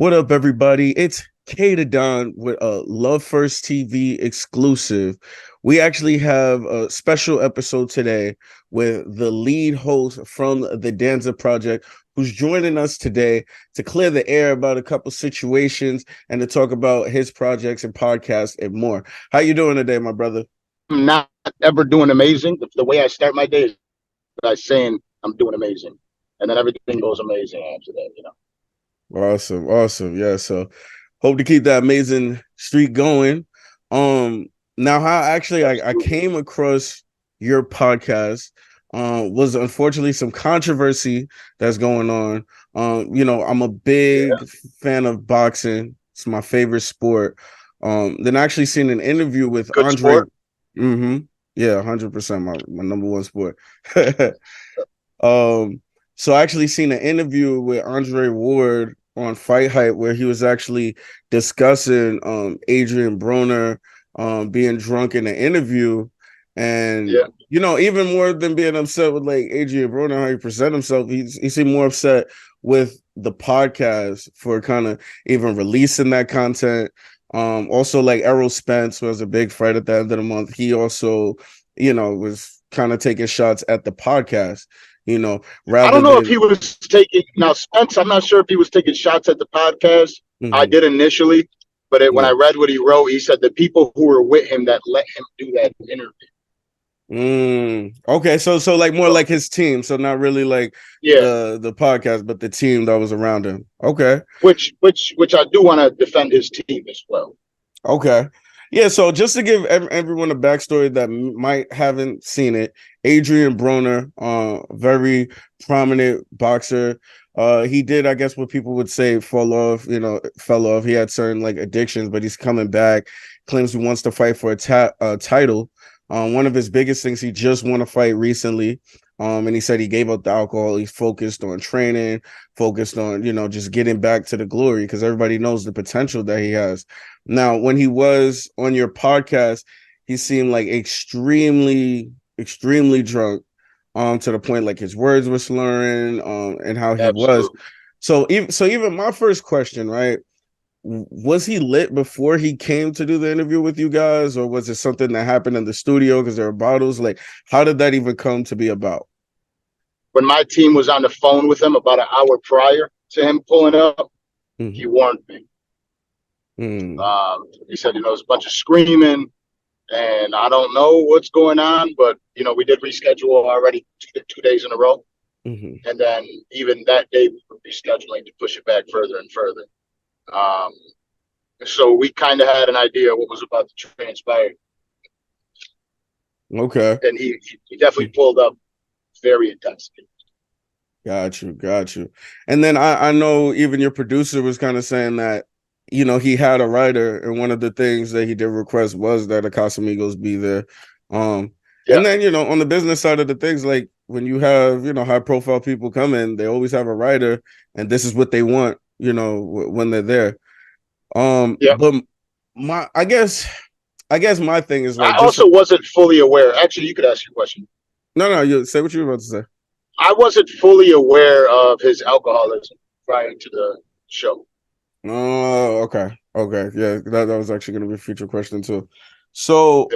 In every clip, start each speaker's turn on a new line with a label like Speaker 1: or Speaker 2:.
Speaker 1: What up, everybody? It's K to Don with a Love First TV exclusive. We actually have a special episode today with the lead host from the Danza Project, who's joining us today to clear the air about a couple situations and to talk about his projects and podcasts and more. How you doing today, my brother?
Speaker 2: I'm not ever doing amazing. The way I start my day is by saying I'm doing amazing, and then everything goes amazing after that.
Speaker 1: Awesome. Yeah, so hope to keep that amazing streak going. Now how actually I came across your podcast was unfortunately some controversy that's going on. I'm a big fan of boxing. It's my favorite sport. Then I actually seen an interview with
Speaker 2: Good
Speaker 1: Andre.
Speaker 2: sport.
Speaker 1: Yeah, 100% my number one sport. So I actually seen an interview with Andre Ward on Fight Hype where he was actually discussing Adrien Broner being drunk in the interview. And even more than being upset with like Adrien Broner, how he present himself, he seemed more upset with the podcast for kind of even releasing that content. Also like Errol Spence was a big fight at the end of the month. He also, was kind of taking shots at the podcast.
Speaker 2: I don't know if he was taking Spence. I'm not sure if he was taking shots at the podcast. I did initially, but when I read what he wrote, he said the people who were with him that let him do that interview.
Speaker 1: Okay, so like more like his team, so not really like the podcast, but the team that was around him. Okay,
Speaker 2: which I do want to defend his team as well.
Speaker 1: Okay. Yeah, so just to give everyone a backstory that might haven't seen it, Adrien Broner, very prominent boxer. He did, I guess, what people would say fell off. He had certain like addictions, but he's coming back. Claims he wants to fight for a title. One of his biggest things, he just won a fight recently. And he said he gave up the alcohol. He's focused on training, focused on, just getting back to the glory because everybody knows the potential that he has. Now, when he was on your podcast, he seemed like extremely, extremely drunk, to the point like his words were slurring, and how he was. So even my first question, right? Was he lit before he came to do the interview with you guys, or was it something that happened in the studio because there were bottles? Like, how did that even come to be about?
Speaker 2: When my team was on the phone with him about an hour prior to him pulling up, he warned me. He said, there's a bunch of screaming, and I don't know what's going on, but we did reschedule already 2 days in a row, and then even that day we were rescheduling to push it back further and further. So we kind of had an idea what was about to transpire.
Speaker 1: Okay.
Speaker 2: And he definitely pulled up very intoxicated.
Speaker 1: Got you. And then I know even your producer was kind of saying that, he had a writer, and one of the things that he did request was that Casamigos be there. And then, on the business side of the things, like when you have, high profile people come in, they always have a writer, and this is what they want, when they're there. But I guess my thing is like,
Speaker 2: I also wasn't fully aware. Actually, you could ask your question.
Speaker 1: No, you say what you were about to say.
Speaker 2: I wasn't fully aware of his alcoholism prior to the show.
Speaker 1: Oh, okay. Yeah, that was actually going to be a future question too. So,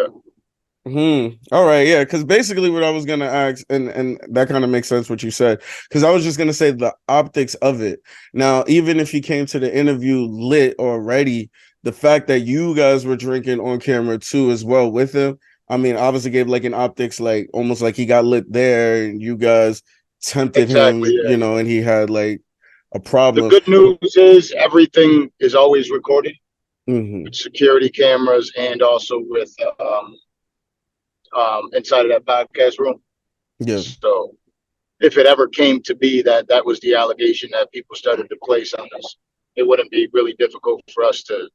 Speaker 1: all right, yeah, because basically what I was going to ask, and that kind of makes sense what you said, because I was just going to say the optics of it. Now, even if he came to the interview lit already, the fact that you guys were drinking on camera too as well with him, I mean, obviously gave like an optics, like almost like he got lit there and you guys tempted him, and he had like a problem.
Speaker 2: The good news is everything is always recorded with security cameras and also with inside of that podcast room.
Speaker 1: Yeah.
Speaker 2: So if it ever came to be that was the allegation that people started to place on us, it wouldn't be really difficult for us to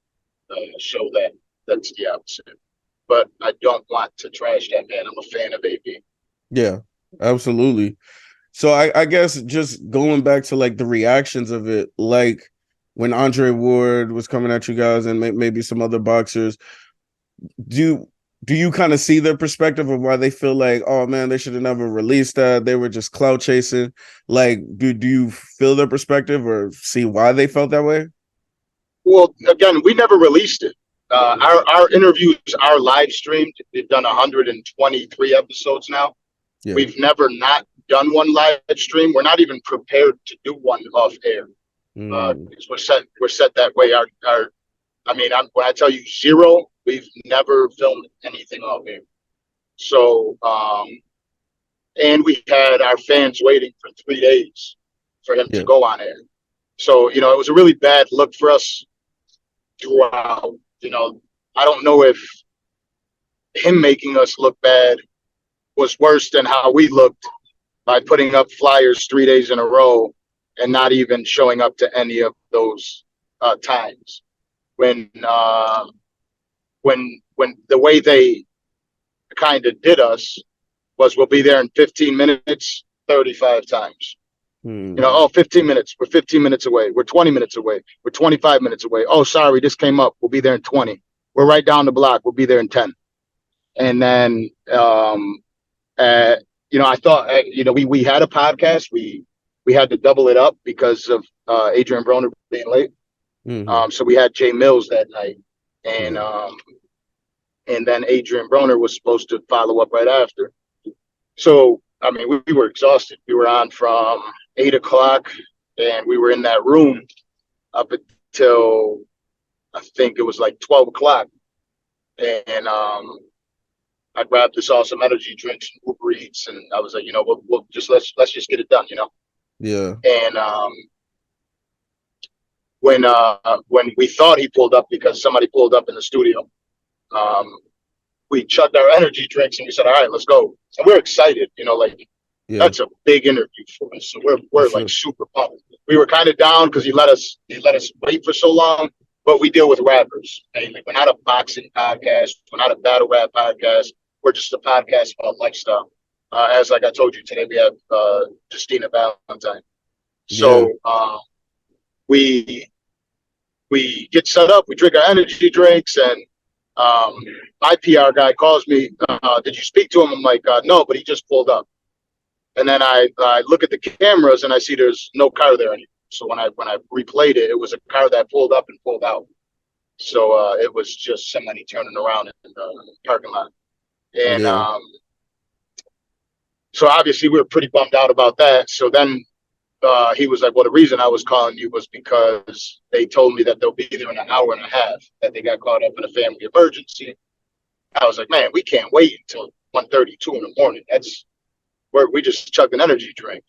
Speaker 2: show that that's the opposite. But I don't want to trash that man. I'm a fan of AB.
Speaker 1: Yeah, absolutely. So I guess just going back to like the reactions of it, like when Andre Ward was coming at you guys and maybe some other boxers, do you kind of see their perspective of why they feel like, oh man, they should have never released that, they were just clout chasing? Like, do you feel their perspective or see why they felt that way?
Speaker 2: Well, again, we never released it. Our interviews are live streamed. We've done 123 episodes now.
Speaker 1: Yeah.
Speaker 2: We've never not done one live stream. We're not even prepared to do one off air. Because we're set that way. When I tell you zero, we've never filmed anything off air. So, and we had our fans waiting for 3 days for him to go on air. So, it was a really bad look for us throughout. I don't know if him making us look bad was worse than how we looked by putting up flyers 3 days in a row and not even showing up to any of those times. When the way they kind of did us was, we'll be there in 15 minutes 35 times. 15 minutes. We're 15 minutes away. We're 20 minutes away. We're 25 minutes away. Oh, sorry, this came up. We'll be there in 20. We're right down the block. We'll be there in 10. And then, I thought, we had a podcast. We had to double it up because of Adrien Broner being late. So we had Jay Mills that night, and then Adrien Broner was supposed to follow up right after. So, we were exhausted. We were on from 8 o'clock, and we were in that room up until I think it was like 12 o'clock. And I grabbed this awesome energy drinks and Uber Eats, and I was like, we'll just let's just get it done,
Speaker 1: Yeah.
Speaker 2: And when we thought he pulled up, because somebody pulled up in the studio, we chugged our energy drinks and we said, all right, let's go. And we're excited, that's a big interview for us. So we're like super pumped. We were kind of down because he let us wait for so long, but we deal with rappers. We're not a boxing podcast. We're not a battle rap podcast. We're just a podcast about lifestyle. As like I told you today, we have Justina Valentine. So we get set up, we drink our energy drinks, and my PR guy calls me, did you speak to him? I'm like, no, but he just pulled up. And then I look at the cameras and I see there's no car there anymore. So when I replayed it, it was a car that pulled up and pulled out. So it was just somebody turning around in the parking lot. And so obviously we were pretty bummed out about that. So then he was like, well, the reason I was calling you was because they told me that they'll be there in an hour and a half, that they got caught up in a family emergency. I was like, man, we can't wait until 1:32 in the morning. That's where we just chugged an energy drink,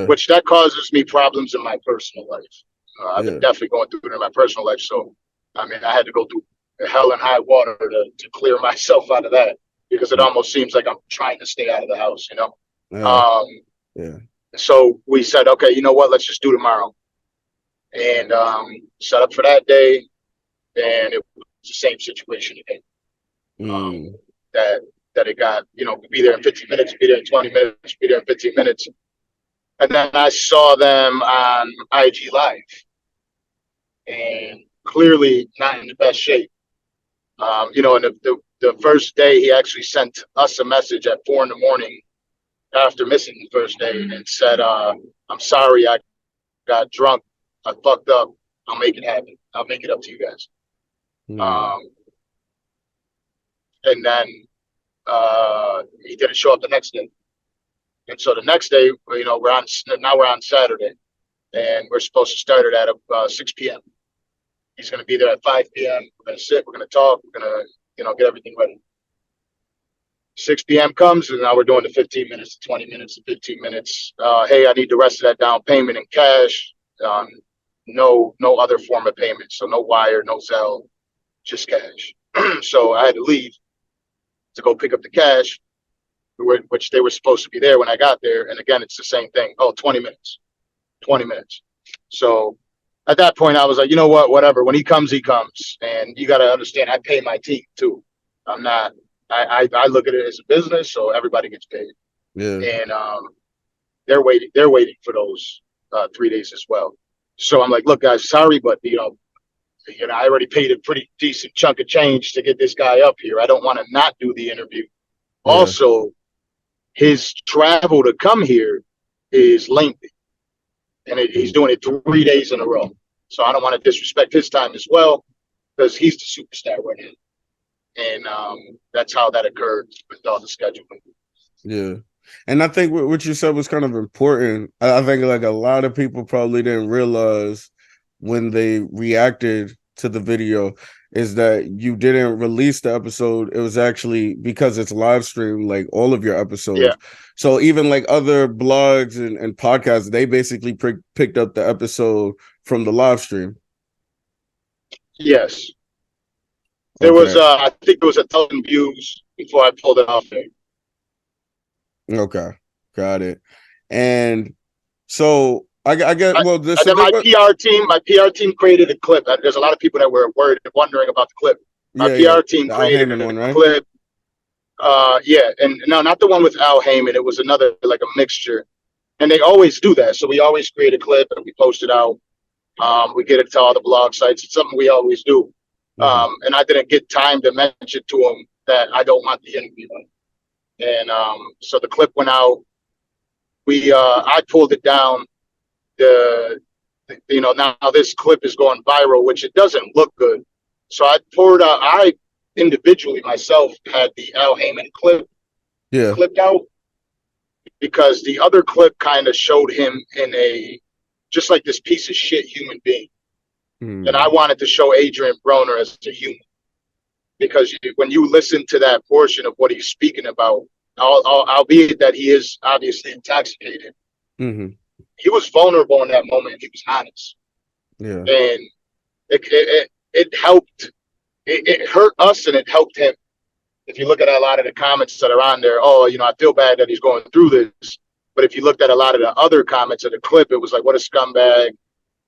Speaker 2: which that causes me problems in my personal life. I've been definitely going through it in my personal life. So, I had to go through hell and high water to clear myself out of that, because it almost seems like I'm trying to stay out of the house, So we said, okay, you know what? Let's just do tomorrow. And set up for that day. And it was the same situation again. That it got, be there in 15 minutes, be there in 20 minutes, be there in 15 minutes. And then I saw them on IG Live. And clearly not in the best shape. And the first day he actually sent us a message at 4 a.m. after missing the first day and said, I'm sorry, I got drunk. I fucked up. I'll make it happen. I'll make it up to you guys. And then he didn't show up the next day. And so the next day, we're on Saturday, and we're supposed to start it at 6 p.m. He's going to be there at 5 p.m. We're going to sit, we're going to talk, we're going to, get everything ready. 6 p.m. comes, and now we're doing the 15 minutes, 20 minutes, 15 minutes. Hey, I need the rest of that down payment in cash. No other form of payment. So no wire, no Zelle, just cash. So I had to leave to go pick up the cash, which they were supposed to be there when I got there. And again, it's the same thing. Oh, 20 minutes. So at that point, I was like, you know what, whatever. When he comes, he comes. And you got to understand, I pay my team too. I'm not, I look at it as a business, so everybody gets paid.
Speaker 1: Yeah.
Speaker 2: And they're waiting for those 3 days as well. So I'm like, look, guys, sorry, but I already paid a pretty decent chunk of change to get this guy up here. I don't want to not do the interview. Yeah. Also, his travel to come here is lengthy, and he's doing it 3 days in a row. So I don't want to disrespect his time as well, because he's the superstar right now. And that's how that occurred with all the scheduling.
Speaker 1: Yeah. And I think what you said was kind of important. I think like a lot of people probably didn't realize when they reacted to the video is that you didn't release the episode. It was actually because it's live streamed, like all of your episodes.
Speaker 2: Yeah.
Speaker 1: So even like other blogs and podcasts, they basically picked up the episode from the live stream.
Speaker 2: Yes. There was, I think there was 1,000 views before I pulled it off there.
Speaker 1: Okay, got it. And so I get well.
Speaker 2: And then my PR team created a clip. There's a lot of people that were worried, wondering about the clip. My PR team created a
Speaker 1: one, right?
Speaker 2: clip. Yeah, and no, not the one with Al Haymon. It was another, like a mixture. And they always do that. So we always create a clip and we post it out. We get it to all the blog sites. It's something we always do. And I didn't get time to mention to him that I don't want the interview. And so the clip went out. I pulled it down. Now this clip is going viral, which it doesn't look good. So I individually myself had the Al Haymon clip clipped out, because the other clip kind of showed him in just like this piece of shit human being. And I wanted to show Adrien Broner as a human, because when you listen to that portion of what he's speaking about, albeit that he is obviously intoxicated, he was vulnerable in that moment. He was honest.
Speaker 1: Yeah.
Speaker 2: And it helped. It hurt us and it helped him. If you look at a lot of the comments that are on there, I feel bad that he's going through this. But if you looked at a lot of the other comments of the clip, it was like, what a scumbag,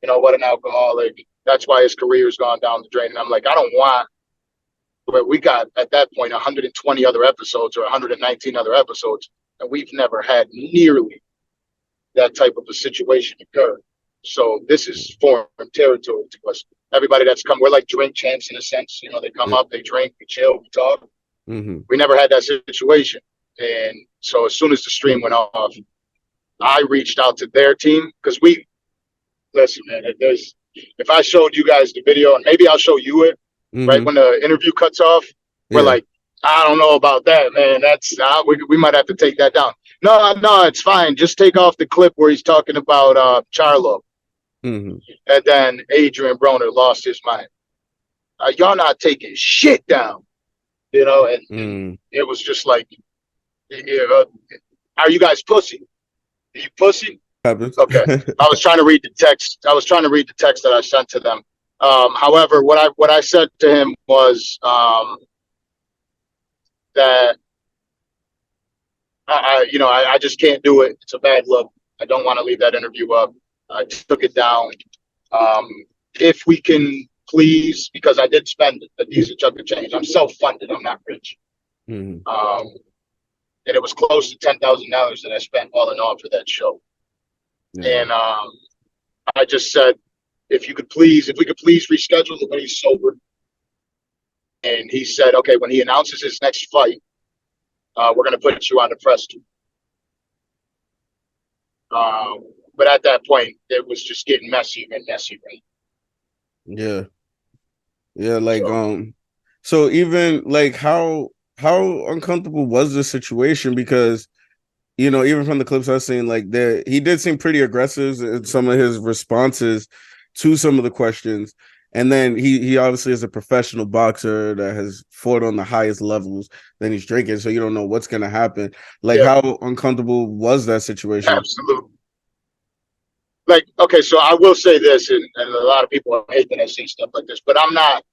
Speaker 2: what an alcoholic. That's why his career's gone down the drain. And I'm like, I don't want. But we got at that point 120 other episodes or 119 other episodes, and we've never had nearly that type of a situation occur. So this is foreign territory to us. Everybody that's come, we're like drink champs in a sense. They come up, they drink, we chill, we talk. We never had that situation. And so as soon as the stream went off, I reached out to their team, because listen, man, if I showed you guys the video, and maybe I'll show you it, right when the interview cuts off, we're like, I don't know about that, man. That's we might have to take that down. No, it's fine. Just take off the clip where he's talking about Charlo. And then Adrien Broner lost his mind. Y'all not taking shit down, and it was just like, are you guys pussy? Are you pussy?
Speaker 1: Happens.
Speaker 2: Okay. I was trying to read the text. That I sent to them. However, what I said to him was that I just can't do it. It's a bad look. I don't want to leave that interview up. I took it down. If we can please, because I did spend a decent chunk of change. I'm self-funded. I'm not rich. And it was close to $10,000 that I spent all in all for that show. And I just said, if we could please reschedule it when he's sober. And he said, okay, when he announces his next fight, we're going to put you on the press tour. But at that point, it was just getting messy and messy, right?
Speaker 1: Yeah. Like, so even like how uncomfortable was the situation? Because, even from the clips I've seen, like he did seem pretty aggressive in some of his responses to some of the questions. And then he obviously is a professional boxer that has fought on the highest levels. Then he's drinking, so you don't know what's going to happen. Like, how uncomfortable was that situation?
Speaker 2: Absolutely. Like, okay, so I will say this, and a lot of people hate that I say stuff like this, but I'm not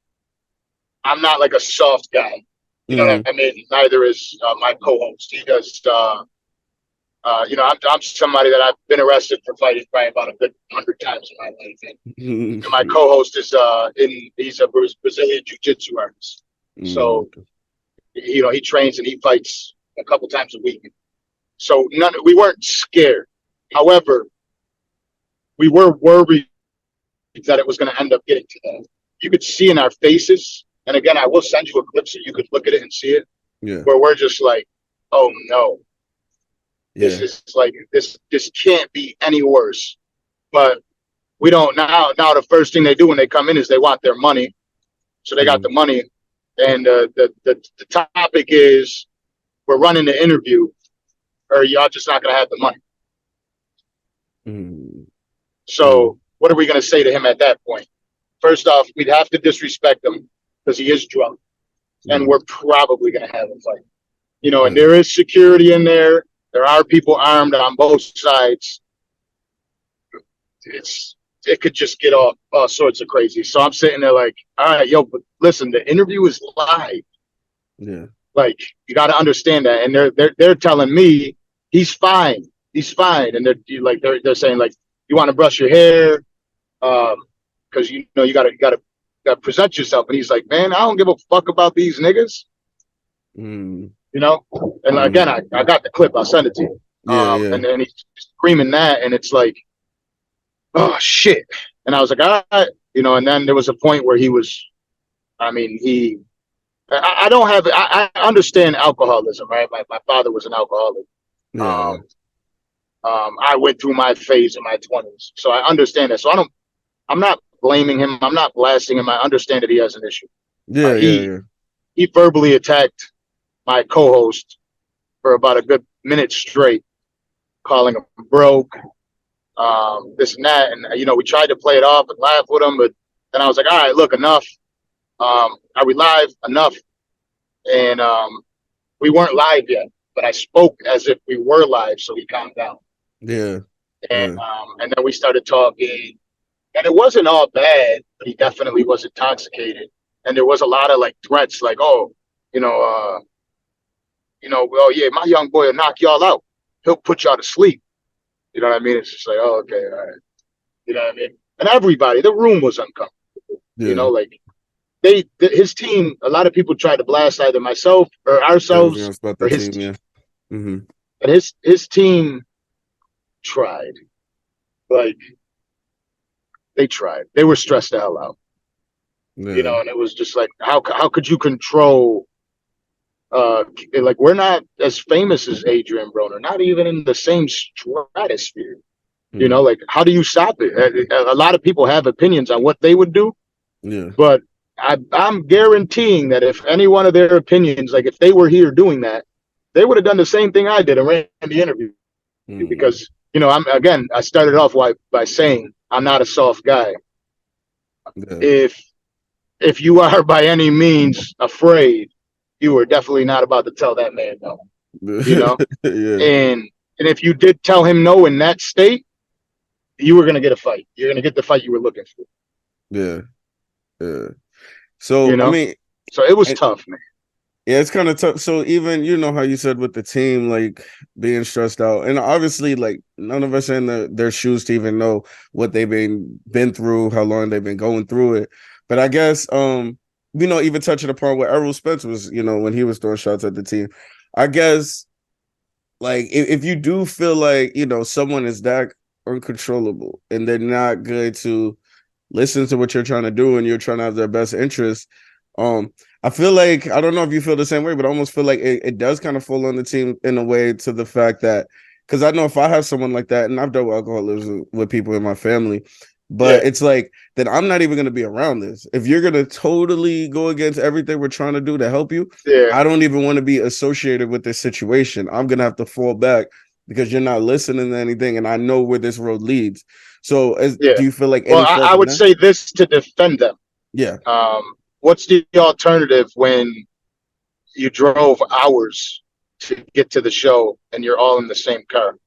Speaker 2: like a soft guy. You know what I mean? Neither is my co-host. He does. I'm somebody that I've been arrested for fighting probably about a good 100 times in my life. And my co-host is he's a Brazilian jiu-jitsu artist. So, he trains and he fights a couple times a week. So we weren't scared. However, we were worried that it was going to end up getting to that. You could see in our faces, and again, I will send you a clip so you could look at it and see it. Where we're just like, oh no. This is like this can't be any worse. But we don't now the first thing they do when they come in is they want their money. So they got the money, and the topic is we're running the interview, or y'all just not gonna have the money. So what are we gonna say to him at that point? First off, we'd have to disrespect him because he is drunk, and we're probably gonna have a fight. You know, and there is security in there. There are people armed on both sides. It could just get all sorts of crazy. So I'm sitting there like, all right, yo, but listen, the interview is live.
Speaker 1: Yeah.
Speaker 2: Like, you got to understand that. And they're telling me he's fine. He's fine. And they're saying like, you want to brush your hair, because you know you gotta present yourself. And he's like, man, I don't give a fuck about these niggas. You know. And again, I got the clip. I'll send it to you. And then he's screaming that, and it's like, oh shit. And I was like, all right, you know. And then there was a point where he was, I mean, I don't have, I understand alcoholism, right? My father was an alcoholic. I went through my phase in my 20s, so I understand that. So I'm not blaming him. I'm not blasting him. I understand that he has an issue. He verbally attacked my co-host for about a good minute straight, calling him broke, this and that. And, you know, we tried to play it off and laugh with him, but then I was like, all right, look, enough. Are we live? Enough. And we weren't live yet, but I spoke as if we were live, so he calmed down. And then we started talking, and it wasn't all bad, but he definitely was intoxicated. And there was a lot of like threats, like, oh, well, yeah, my young boy will knock y'all out. He'll put y'all to sleep. You know what I mean? It's just like, oh, okay, all right. You know what I mean? And everybody, the room was uncomfortable. You know, like his team, a lot of people tried to blast either myself or ourselves or his team. And his team tried. Like, they tried. They were stressed the hell out. You know, and it was just like, how could you control? Like, we're not as famous as Adrien Broner, not even in the same stratosphere. You know, like, how do you stop it? A lot of people have opinions on what they would do. But I'm guaranteeing that if any one of their opinions, like if they were here doing that, they would have done the same thing I did and ran the interview. Because, you know, I started off by saying I'm not a soft guy. If you are by any means afraid, you are definitely not about to tell that man no. You know? And if you did tell him no in that state, you were gonna get a fight. You're gonna get the fight you were looking for.
Speaker 1: So, you know? I mean,
Speaker 2: so it was tough, man.
Speaker 1: Yeah, it's kind of tough. So even, you know, how you said with the team, like being stressed out, and obviously, like, none of us are in their shoes to even know what they've been through, how long they've been going through it. But I guess, you know, even touching upon what Errol Spence was, you know, when he was throwing shots at the team, I guess, like, if you do feel like, you know, someone is that uncontrollable and they're not good to listen to what you're trying to do and you're trying to have their best interest, I feel like, I don't know if you feel the same way, but I almost feel like it does kind of fall on the team in a way, to the fact that, because I know if I have someone like that, and I've dealt with alcoholism with people in my family, but it's like, then I'm not even going to be around this. If you're going to totally go against everything we're trying to do to help you, I don't even want to be associated with this situation. I'm going to have to fall back because you're not listening to anything, and I know where this road leads. So do you feel like any
Speaker 2: I would say this to defend them. What's the alternative when you drove hours to get to the show and you're all in the same car?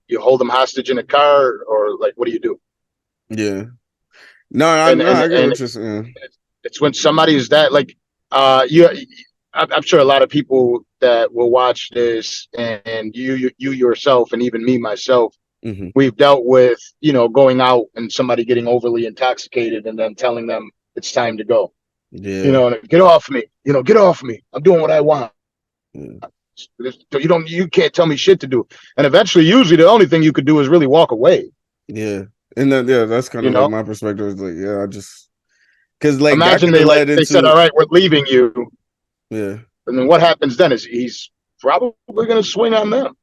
Speaker 2: You hold them hostage in a car, or like, what do you do?
Speaker 1: No, I get what you're saying.
Speaker 2: It's when somebody is that, like, I'm sure a lot of people that will watch this, and you yourself, and even me myself, we've dealt with, you know, going out and somebody getting overly intoxicated and then telling them it's time to go. You know, get off me. You know, get off me. I'm doing what I want. You can't tell me shit to do. And eventually, usually, the only thing you could do is really walk away.
Speaker 1: And then that's kind of like my perspective. Is like, I just, because like,
Speaker 2: imagine they said, all right, we're leaving you. And then what happens then is he's probably going to swing on them.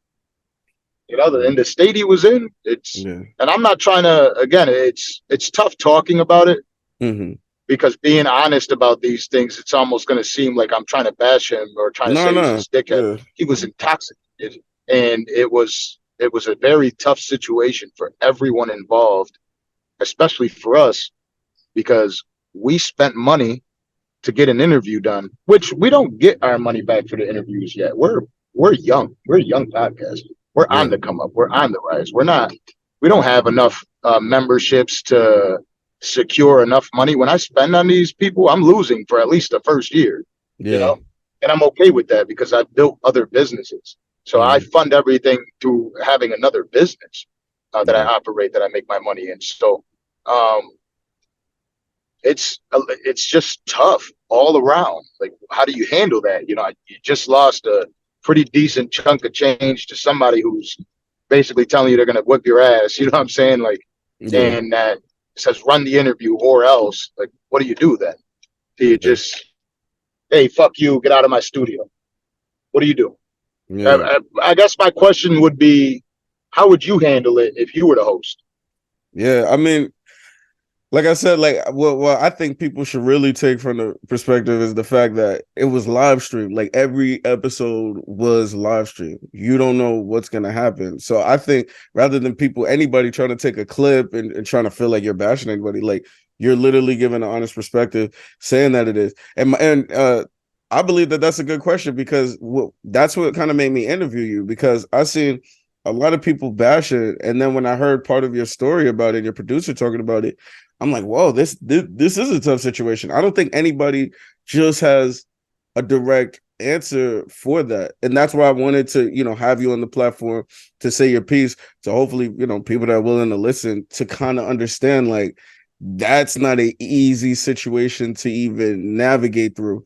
Speaker 2: You know, in the state he was in,
Speaker 1: Yeah.
Speaker 2: and I'm not trying to, again, it's tough talking about it
Speaker 1: Mm-hmm.
Speaker 2: because being honest about these things, it's almost going to seem like I'm trying to bash him or trying to
Speaker 1: No,
Speaker 2: say he's a
Speaker 1: no.
Speaker 2: stickhead.
Speaker 1: Yeah.
Speaker 2: He was intoxicated, and it was a very tough situation for everyone involved, especially for us, because we spent money to get an interview done, which we don't get our money back for the interviews yet. We're young. We're a young podcast. We're on
Speaker 1: Yeah.
Speaker 2: the come up. We're on the rise. We don't have enough memberships to secure enough money. When I spend on these people, I'm losing for at least the first year, you
Speaker 1: Yeah.
Speaker 2: know, and I'm okay with that because I've built other businesses. So I
Speaker 1: Mm-hmm.
Speaker 2: fund everything through having another business that I
Speaker 1: Yeah.
Speaker 2: operate, that I make my money in. So um, it's just tough all around. Like, how do you handle that? You know, you just lost a pretty decent chunk of change to somebody who's basically telling you they're gonna whip your ass. You know what I'm saying? Like,
Speaker 1: Yeah.
Speaker 2: and that says run the interview or else. Like, what do you do then? Do you
Speaker 1: Yeah.
Speaker 2: just, hey, fuck you, get out of my studio? What do you do?
Speaker 1: Yeah.
Speaker 2: I guess my question would be, how would you handle it if you were the host?
Speaker 1: Yeah. I mean, like I said, like what I think people should really take from the perspective is the fact that it was live streamed. Like every episode was live streamed. You don't know what's gonna happen. So I think rather than anybody trying to take a clip and trying to feel like you're bashing anybody, like you're literally giving an honest perspective, saying that it is. And I believe that that's a good question because that's what kind of made me interview you, because I seen a lot of people bash it, and then when I heard part of your story about it, your producer talking about it, I'm like, whoa, this is a tough situation. I don't think anybody just has a direct answer for that. And that's why I wanted to, have you on the platform to say your piece, to hopefully, people that are willing to listen to kind of understand, like, that's not an easy situation to even navigate through,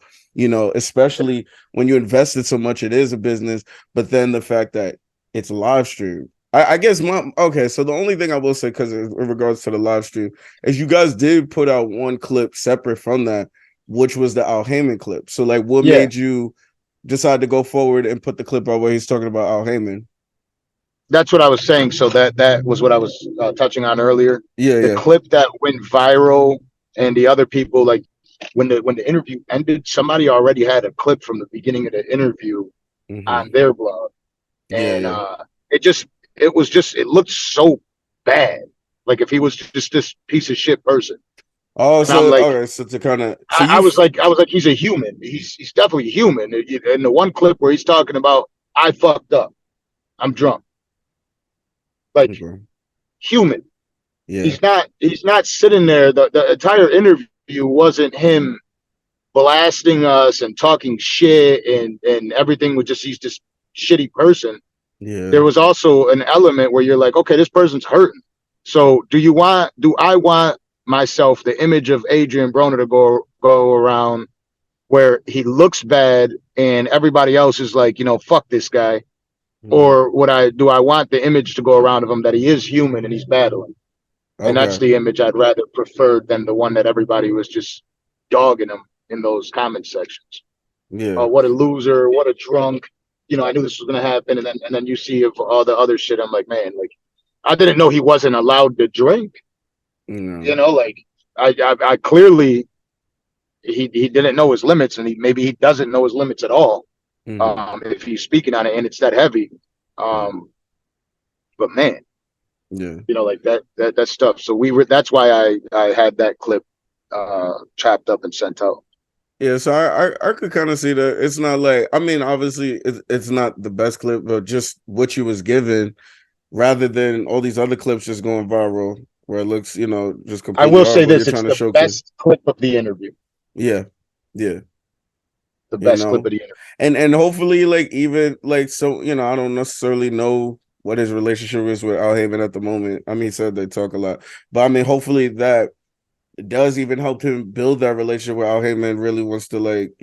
Speaker 1: especially when you invested so much. It is a business, but then the fact that it's live streamed. I guess okay. So the only thing I will say, because in regards to the live stream, is you guys did put out one clip separate from that, which was the Al Haymon clip. So, like, what
Speaker 2: Yeah,
Speaker 1: made you decide to go forward and put the clip out where he's talking about Al Haymon?
Speaker 2: that's what I was saying. So that was what I was touching on earlier.
Speaker 1: Yeah,
Speaker 2: The
Speaker 1: yeah.
Speaker 2: clip that went viral, and the other people, like, when the interview ended, somebody already had a clip from the beginning of the interview
Speaker 1: Mm-hmm.
Speaker 2: on their blog,
Speaker 1: Yeah,
Speaker 2: and
Speaker 1: yeah.
Speaker 2: it looked so bad. Like, if he was just this piece of shit person,
Speaker 1: Oh,
Speaker 2: and I'm
Speaker 1: so
Speaker 2: like,
Speaker 1: okay, so to kind of
Speaker 2: I was like, he's a human. He's definitely human. In the one clip where he's talking about, I fucked up, I'm drunk, like,
Speaker 1: okay.
Speaker 2: human.
Speaker 1: Yeah,
Speaker 2: He's not sitting there. The entire interview wasn't him blasting us and talking shit, and everything was just, he's this shitty person.
Speaker 1: yeah.
Speaker 2: There was also an element where you're like, okay, this person's hurting. So do I want myself, the image of Adrien Broner, to go around where he looks bad and everybody else is like, fuck this guy?
Speaker 1: Mm.
Speaker 2: Or do I want the image to go around of him that he is human and he's battling? And that's
Speaker 1: Okay.
Speaker 2: the image I'd rather prefer than the one that everybody was just dogging him in those comment sections.
Speaker 1: Yeah.
Speaker 2: Oh, what a loser! What a drunk! I knew this was gonna happen, and then you see all the other shit. I'm like, man, like, I didn't know he wasn't allowed to drink.
Speaker 1: No.
Speaker 2: Like, I clearly, he didn't know his limits, and maybe he doesn't know his limits at all.
Speaker 1: Mm-hmm.
Speaker 2: If he's speaking on it and it's that heavy,
Speaker 1: Yeah.
Speaker 2: but man,
Speaker 1: Yeah.
Speaker 2: like that stuff. So that's why I had that clip chopped up and sent out.
Speaker 1: Yeah, so I could kind of see that. It's not like, I mean, obviously it's not the best clip, but just what you was given, rather than all these other clips just going viral where it looks, just
Speaker 2: I
Speaker 1: completely
Speaker 2: will say
Speaker 1: horrible. You're
Speaker 2: this: it's
Speaker 1: trying to
Speaker 2: the
Speaker 1: showcase.
Speaker 2: best clip of the interview.
Speaker 1: Yeah, yeah,
Speaker 2: The
Speaker 1: you
Speaker 2: best clip
Speaker 1: know,
Speaker 2: of the interview.
Speaker 1: and hopefully, like, even like, so, I don't necessarily know what his relationship is with Al Haymon at the moment. I mean, he said they talk a lot, but I mean, hopefully that does even help him build that relationship where Al Haymon really wants to, like,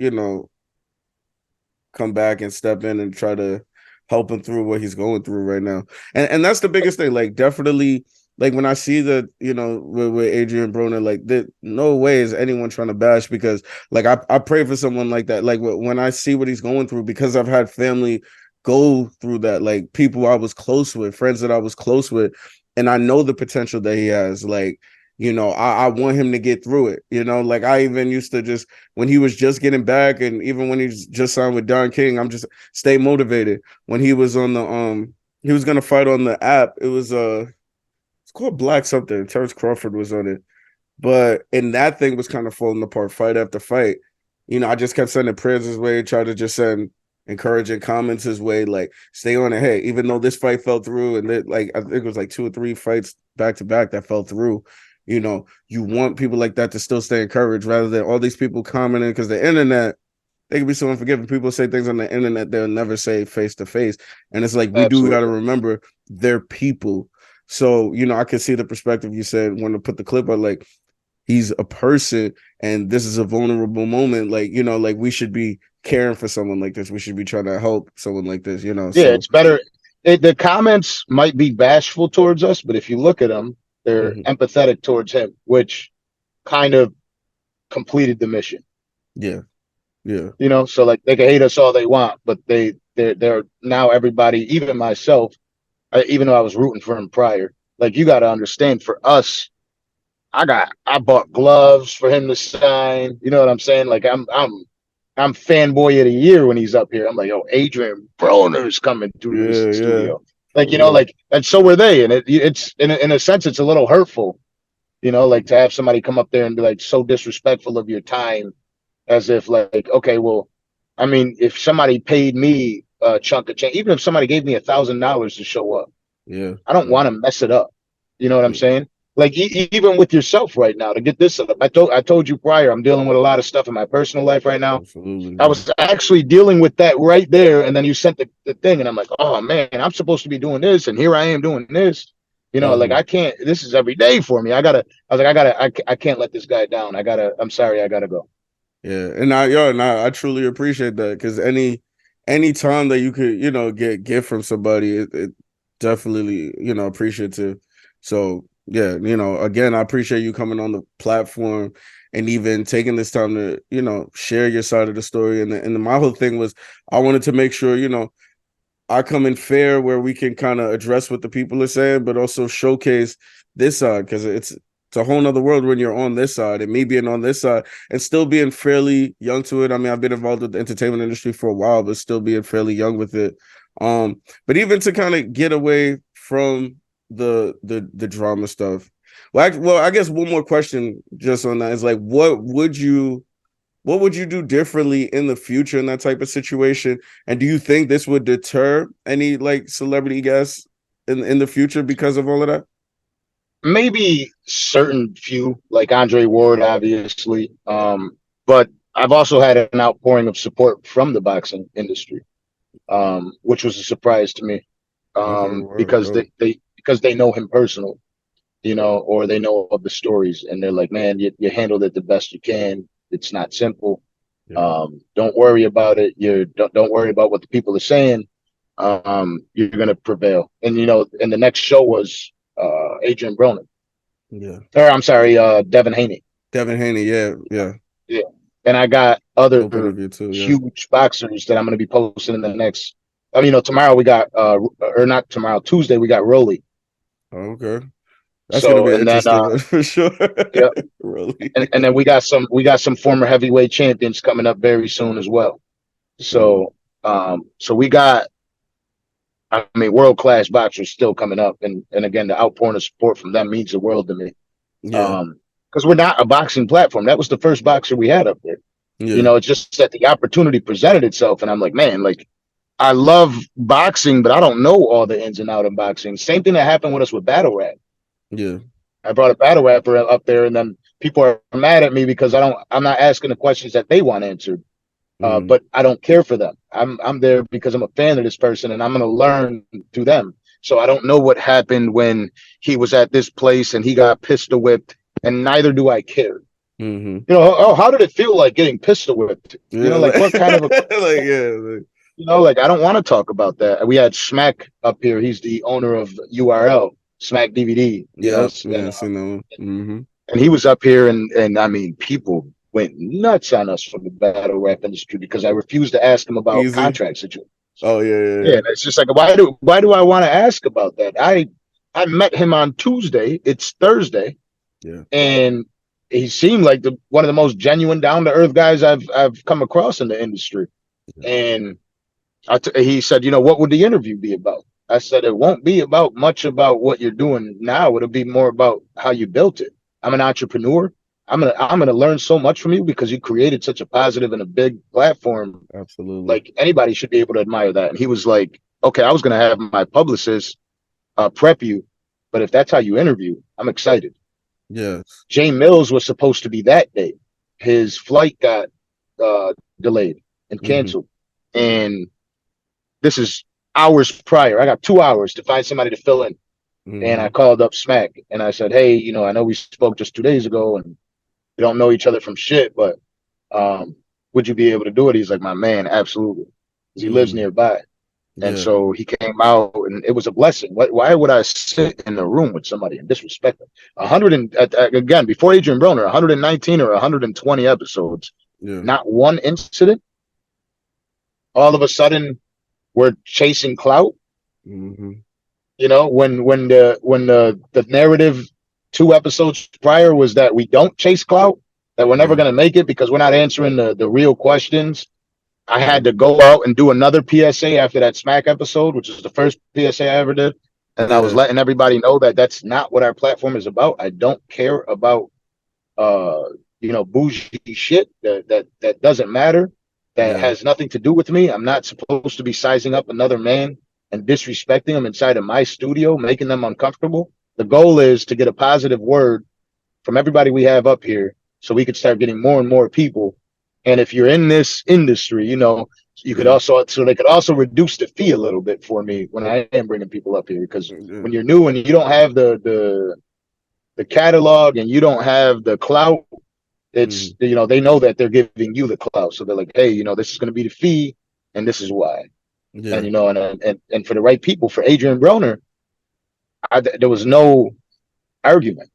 Speaker 1: come back and step in and try to help him through what he's going through right now. And that's the biggest thing. Like, definitely, like, when I see that, with Adrien Broner, like, no way is anyone trying to bash, because, like, I pray for someone like that. Like, when I see what he's going through, because I've had family go through that, like people I was close with, friends that I was close with, and I know the potential that he has. Like, I want him to get through it. Like I even used to just, when he was just getting back, and even when he's just signed with Don King, I'm just stay motivated. When he was on the he was gonna fight on the app. It was it's called Black something. Terrence Crawford was on it. And that thing was kind of falling apart fight after fight. I just kept sending prayers his way, tried to just send encouraging comments his way, like stay on it. Hey, even though this fight fell through, and like I think it was like 2 or 3 fights back to back that fell through, you want people like that to still stay encouraged rather than all these people commenting, because the internet, they can be so unforgiving. People say things on the internet they'll never say face to face. And it's like, we do got to remember they're people. So, I can see the perspective you said when to put the clip on, like, he's a person and this is a vulnerable moment. Like, like we should be caring for someone like this. We should be trying to help someone like this,
Speaker 2: Yeah,
Speaker 1: so
Speaker 2: it's better. The comments might be bashful towards us, but if you look at them, they're empathetic towards him, which kind of completed the mission.
Speaker 1: Yeah. Yeah.
Speaker 2: So like they can hate us all they want, but they're now everybody, even myself, even though I was rooting for him prior, like you got to understand, for us, I bought gloves for him to sign. You know what I'm saying? Like I'm fanboy of the year when he's up here. I'm like, oh, Adrien Broner's coming through the studio. Like, like, and so were they. And it's in a sense, it's a little hurtful, like to have somebody come up there and be like so disrespectful of your time, as if like, okay, well, I mean, if somebody paid me a chunk of change, even if somebody gave me $1,000 to show up, I don't want to mess it up. You know what I'm saying? Like even with yourself right now to get this up. I told you prior, I'm dealing with a lot of stuff in my personal life right now.
Speaker 1: Absolutely.
Speaker 2: I was actually dealing with that right there, and then you sent the thing, and I'm like, oh man, I'm supposed to be doing this, and here I am doing this. Like I can't. This is every day for me. I can't let this guy down. I'm sorry, I gotta go.
Speaker 1: Yeah, and I truly appreciate that, because any time that you could get gift from somebody, it definitely appreciative. So yeah, again, I appreciate you coming on the platform and even taking this time to share your side of the story. And my whole thing was, I wanted to make sure I come in fair where we can kind of address what the people are saying, but also showcase this side, because it's a whole nother world when you're on this side, and me being on this side and still being fairly young to it. I mean, I've been involved with the entertainment industry for a while, but still being fairly young with it. But even to kind of get away from the drama stuff. Well, I guess one more question just on that is like, what would you do differently in the future in that type of situation? And do you think this would deter any like celebrity guests in the future because of all of that?
Speaker 2: Maybe certain few, like Andre Ward, obviously. But I've also had an outpouring of support from the boxing industry, which was a surprise to me. Because they know him personally, or they know of the stories, and they're like, man, you handled it the best you can. It's not simple. Don't worry about it. Don't worry about what the people are saying. You're gonna prevail. And and the next show was Adrien Broner.
Speaker 1: Yeah.
Speaker 2: Or I'm sorry, Devin Haney.
Speaker 1: Devin Haney, yeah.
Speaker 2: And I got other
Speaker 1: too,
Speaker 2: huge boxers that I'm gonna be posting in the next. Tomorrow we got or not tomorrow, Tuesday we got Rolly.
Speaker 1: Oh, okay. That's gonna be interesting one for sure.
Speaker 2: Yeah. Really. And then we got some former heavyweight champions coming up very soon as well. So so we got, I mean, world-class boxers still coming up, and again, the outpouring of support from them means the world to me.
Speaker 1: Yeah.
Speaker 2: Because we're not a boxing platform. That was the first boxer we had up there.
Speaker 1: Yeah.
Speaker 2: It's just that the opportunity presented itself, and I'm like, man, like I love boxing, but I don't know all the ins and outs of boxing. Same thing that happened with us with battle rap.
Speaker 1: Yeah.
Speaker 2: I brought a battle rapper up there, and then people are mad at me because I'm not asking the questions that they want answered. But I don't care for them. I'm there because I'm a fan of this person, and I'm going to learn through them. So I don't know what happened when he was at this place and he got pistol whipped, and neither do I care. How did it feel like getting pistol whipped?
Speaker 1: Yeah,
Speaker 2: like what kind of like I don't want to talk about that. We had Smack up here. He's the owner of URL, Smack DVD. And he was up here, and I mean, people went nuts on us from the battle rap industry because I refused to ask him about contract situation.
Speaker 1: Oh
Speaker 2: Yeah,
Speaker 1: yeah.
Speaker 2: and it's just like, why do I want to ask about that? I met him on Tuesday. It's Thursday,
Speaker 1: Yeah.
Speaker 2: and he seemed like the one of the most genuine, down to earth guys I've come across in the industry.
Speaker 1: Yeah.
Speaker 2: And he said, what would the interview be about? I said, it won't be about much about what you're doing now. It'll be more about how you built it. I'm an entrepreneur. I'm gonna learn so much from you because you created such a positive and a big platform.
Speaker 1: Absolutely.
Speaker 2: Like anybody should be able to admire that. And he was like, okay, I was gonna have my publicist prep you, but if that's how you interview, I'm excited.
Speaker 1: Yes.
Speaker 2: Jay Mills was supposed to be that day. His flight got delayed and
Speaker 1: Mm-hmm.
Speaker 2: canceled, and this is hours prior. I got 2 hours to find somebody to fill in. And I
Speaker 1: Mm-hmm.
Speaker 2: called up Smack and I said, hey, I know we spoke just 2 days ago and we don't know each other from shit, but um, would you be able to do it? He's like, my man, absolutely. Because he lives
Speaker 1: Mm.
Speaker 2: nearby. And
Speaker 1: Yeah.
Speaker 2: so he came out and it was a blessing. Why would I sit in a room with somebody and disrespect them? 100 and again, before Adrien Broner, 119 or 120 episodes,
Speaker 1: Yeah.
Speaker 2: not one incident. All of a sudden, we're chasing clout.
Speaker 1: Mm-hmm.
Speaker 2: When the narrative 2 episodes prior was that we don't chase clout, that we're never
Speaker 1: Yeah.
Speaker 2: going to make it because we're not answering the real questions. I
Speaker 1: Yeah.
Speaker 2: had to go out and do another PSA after that Smack episode, which is the first PSA I ever did. And I was
Speaker 1: Yeah.
Speaker 2: letting everybody know that that's not what our platform is about. I don't care about uh bougie shit that doesn't matter, that
Speaker 1: Yeah.
Speaker 2: has nothing to do with me. I'm not supposed to be sizing up another man and disrespecting them inside of my studio, making them uncomfortable. The goal is to get a positive word from everybody we have up here so we could start getting more and more people. And if you're in this industry, you could
Speaker 1: Yeah.
Speaker 2: also, so they could also reduce the fee a little bit for me when I am bringing people up here, because
Speaker 1: Yeah.
Speaker 2: when you're new and you don't have the catalog and you don't have the clout, it's
Speaker 1: Mm.
Speaker 2: they know that they're giving you the clout, so they're like, hey, this is going to be the fee, and this is why. And
Speaker 1: Yeah.
Speaker 2: and for the right people, for Adrien Broner, there was no argument.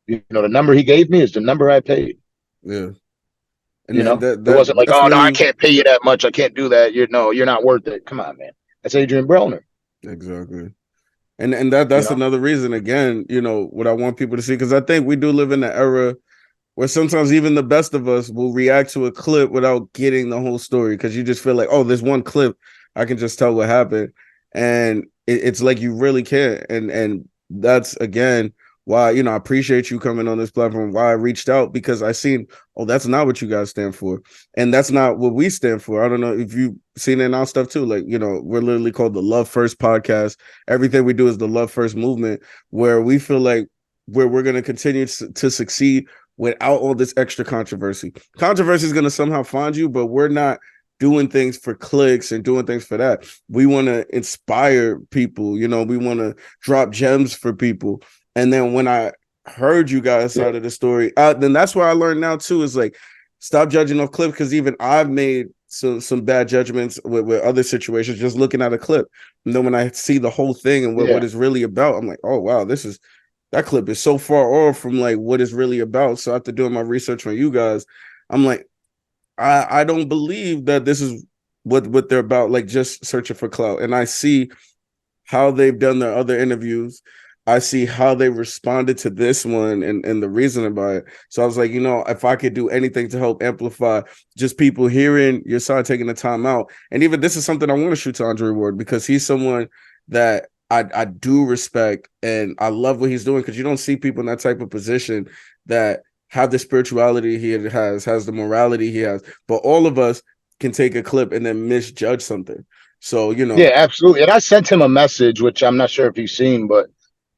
Speaker 2: The number he gave me is the number I paid.
Speaker 1: Yeah. And
Speaker 2: It wasn't like,
Speaker 1: that's
Speaker 2: oh no, I
Speaker 1: really
Speaker 2: can't pay you that much, I can't do that. You're not worth it. Come on, man. That's Adrien Broner.
Speaker 1: exactly. And
Speaker 2: You
Speaker 1: that's
Speaker 2: know,
Speaker 1: another reason again, what I want people to see, because I think we do live in an era where sometimes even the best of us will react to a clip without getting the whole story, because you just feel like, oh, there's one clip, I can just tell what happened, and it's like you really can't. And that's again why I appreciate you coming on this platform. Why I reached out, because I seen, oh, that's not what you guys stand for, and that's not what we stand for. I don't know if you've seen it in our stuff too. Like we're literally called the Love First Podcast. Everything we do is the Love First movement, where we feel like we're going to continue to succeed without all this extra controversy. Controversy is going to somehow find you, but we're not doing things for clicks and doing things for that. We want to inspire people. We want to drop gems for people. And then when I heard you guys'
Speaker 2: yeah,
Speaker 1: side of the story, then that's what I learned now too, is like, stop judging off clips, because even I've made some bad judgments with other situations just looking at a clip. And then when I see the whole thing and what
Speaker 2: yeah,
Speaker 1: it's really about, I'm like, oh wow, that clip is so far off from like what it's really about. So after doing my research on you guys, I'm like, I don't believe that this is what they're about, like just searching for clout. And I see how they've done their other interviews. I see how they responded to this one and the reason about it. So I was like, if I could do anything to help amplify just people hearing your side, taking the time out. And even this is something I want to shoot to Andre Ward, because he's someone that I do respect, and I love what he's doing, because you don't see people in that type of position that have the spirituality he has the morality he has. But all of us can take a clip and then misjudge something. So,
Speaker 2: yeah, absolutely. And I sent him a message, which I'm not sure if you've seen, but